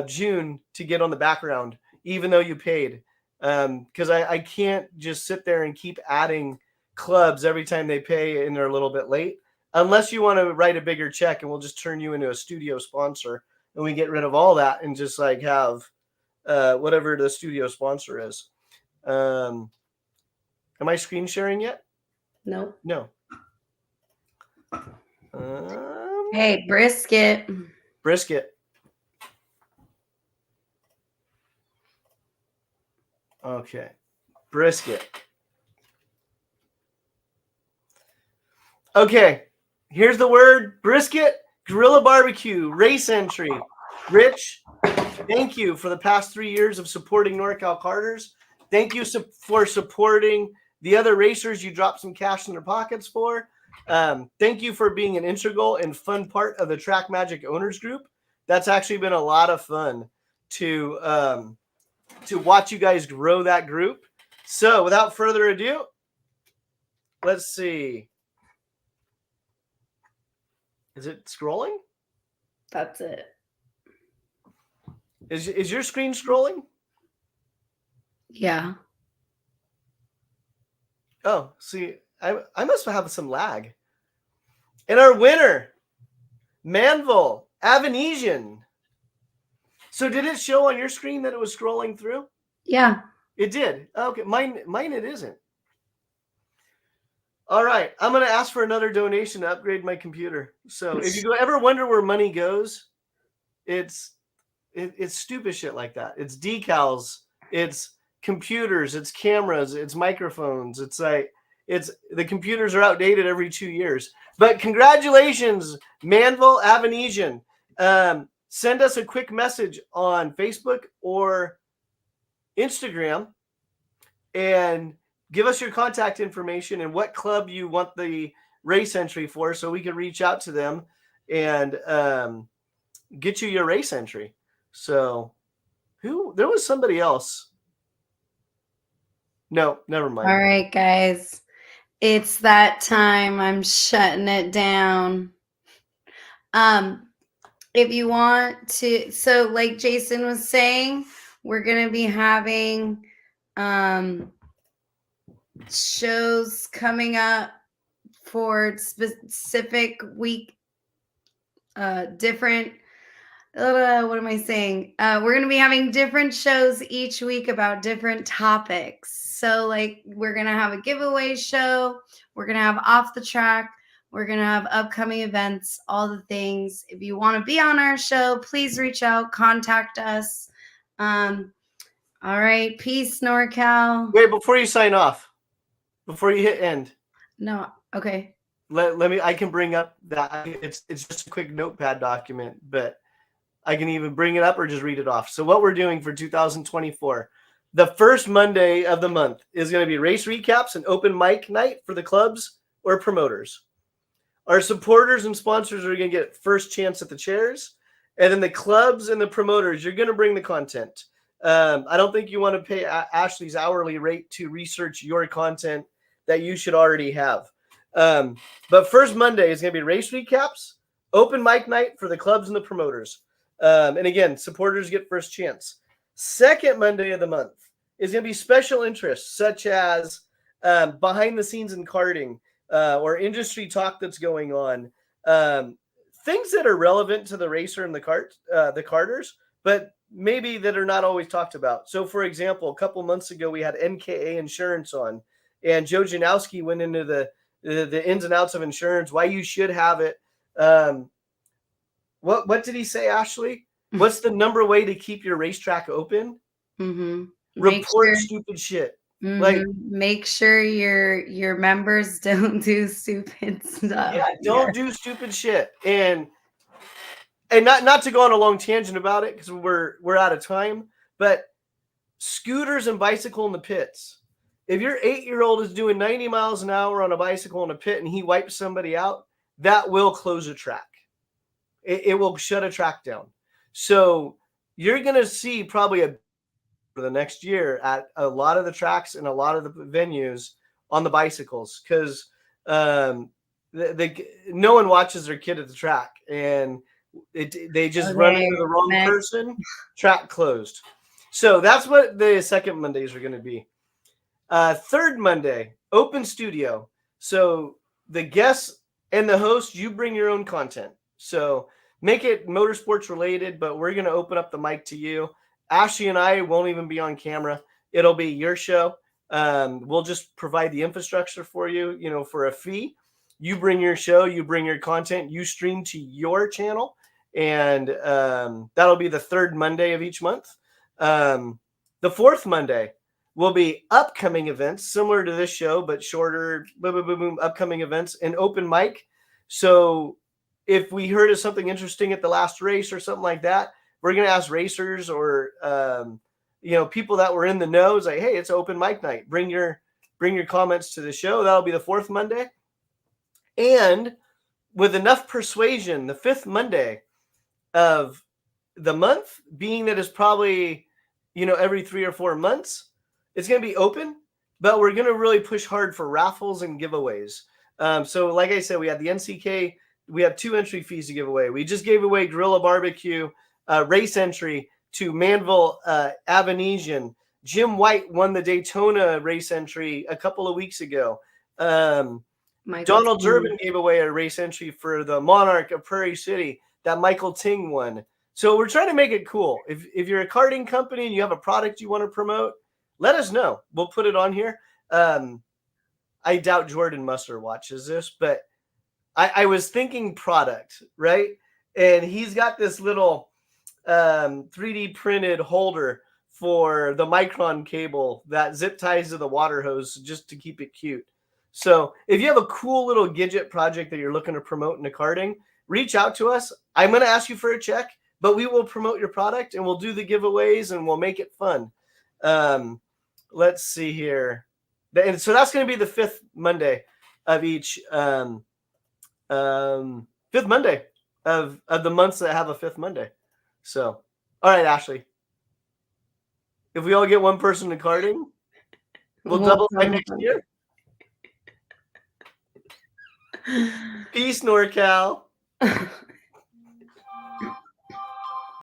June to get on the background, even though you paid. Because I can't just sit there and keep adding clubs every time they pay and they're a little bit late. Unless you want to write a bigger check and we'll just turn you into a studio sponsor and we get rid of all that and just like have whatever the studio sponsor is. Am I screen sharing yet? Nope. No. Hey, brisket. Brisket. Okay. Brisket. Okay. Here's the word brisket, Guerrilla Barbecue, race entry. Rich, thank you for the past 3 years of supporting NorCal Karters. Thank you for supporting the other racers you dropped some cash in their pockets for. Thank you for being an integral and fun part of the Track Magic Owners Group. That's actually been a lot of fun to watch you guys grow that group. So without further ado, let's see. Is it scrolling? That's it. Is your screen scrolling? Yeah. Oh, see, I must have some lag. And our winner, Manville Avenesian. So did it show on your screen that it was scrolling through? Yeah. It did. Okay, mine it isn't. All right, I'm going to ask for another donation to upgrade my computer. So if you ever wonder where money goes, it's stupid shit like that. It's decals, it's computers, it's cameras, it's microphones. It's like the computers are outdated every 2 years. But congratulations, Manville Avenesian. Send us a quick message on Facebook or Instagram and give us your contact information and what club you want the race entry for so we can reach out to them and get you your race entry. So there was somebody else. No, never mind. All right, guys. It's that time. I'm shutting it down. If you want to, so like Jason was saying, we're going to be having shows coming up for specific week, different what am I saying? We're going to be having different shows each week about different topics. So like we're going to have a giveaway show. We're going to have off the track. We're going to have upcoming events, all the things. If you want to be on our show, please reach out, contact us. All right. Peace, NorCal. Wait, before you sign off, before you hit end. No. Okay. Let me, I can bring up that. It's just a quick notepad document, but I can even bring it up or just read it off. So what we're doing for 2024, the first Monday of the month is going to be race recaps and open mic night for the clubs or promoters. Our supporters and sponsors are going to get first chance at the chairs. And then the clubs and the promoters, you're going to bring the content. I don't think you want to pay Ashley's hourly rate to research your content that you should already have. But first Monday is going to be race recaps, open mic night for the clubs and the promoters. And again, supporters get first chance. Second Monday of the month is going to be special interests such as behind the scenes in karting or industry talk that's going on. Things that are relevant to the racer and the karters, but maybe that are not always talked about. So for example, a couple months ago, we had NKA Insurance on, and Joe Janowski went into the ins and outs of insurance, why you should have it. Um, what did he say, Ashley? What's the number way to keep your racetrack open? Mm-hmm. Report stupid shit. Like, make sure your members don't do stupid stuff. Yeah, don't do stupid shit. And not to go on a long tangent about it because we're out of time, but scooters and bicycle in the pits. If your 8-year-old is doing 90 miles an hour on a bicycle in a pit and he wipes somebody out, that will close a track. It will shut a track down. So you're going to see probably for the next year at a lot of the tracks and a lot of the venues on the bicycles because no one watches their kid at the track and they just run into the wrong person, track closed. So that's what the second Mondays are going to be. Third Monday, open studio. So the guests and the host, you bring your own content. So make it motorsports related, but we're going to open up the mic to you. Ashley and I won't even be on camera. It'll be your show. We'll just provide the infrastructure for you, for a fee. You bring your show, you bring your content, you stream to your channel, and that'll be the third Monday of each month. The fourth Monday will be upcoming events, similar to this show, but shorter, upcoming events, and open mic. So if we heard of something interesting at the last race or something like that, we're going to ask racers or people that were in the know, like, hey, it's open mic night. Bring your comments to the show. That'll be the fourth Monday. And with enough persuasion, the fifth Monday of the month, being that it's probably, every 3 or 4 months, it's going to be open, but we're going to really push hard for raffles and giveaways. So like I said, we have the NCK, we have 2 entry fees to give away. We just gave away Gorilla Barbecue race entry to Manville Avenesian. Jim White won the Daytona race entry a couple of weeks ago. Donald Durbin gave away a race entry for the Monarch of Prairie City that Michael Ting won. So we're trying to make it cool. If you're a karting company and you have a product you want to promote, let us know. We'll put it on here. I doubt Jordan Musser watches this, but I was thinking product, right? And he's got this little 3D printed holder for the Micron cable that zip ties to the water hose just to keep it cute. So if you have a cool little gadget project that you're looking to promote into karting, reach out to us. I'm going to ask you for a check, but we will promote your product and we'll do the giveaways and we'll make it fun. Let's see here. And so that's going to be the fifth Monday of each fifth Monday of the months that have a fifth Monday. So, all right, Ashley. If we all get one person to karting, we'll double by next year. Peace, NorCal.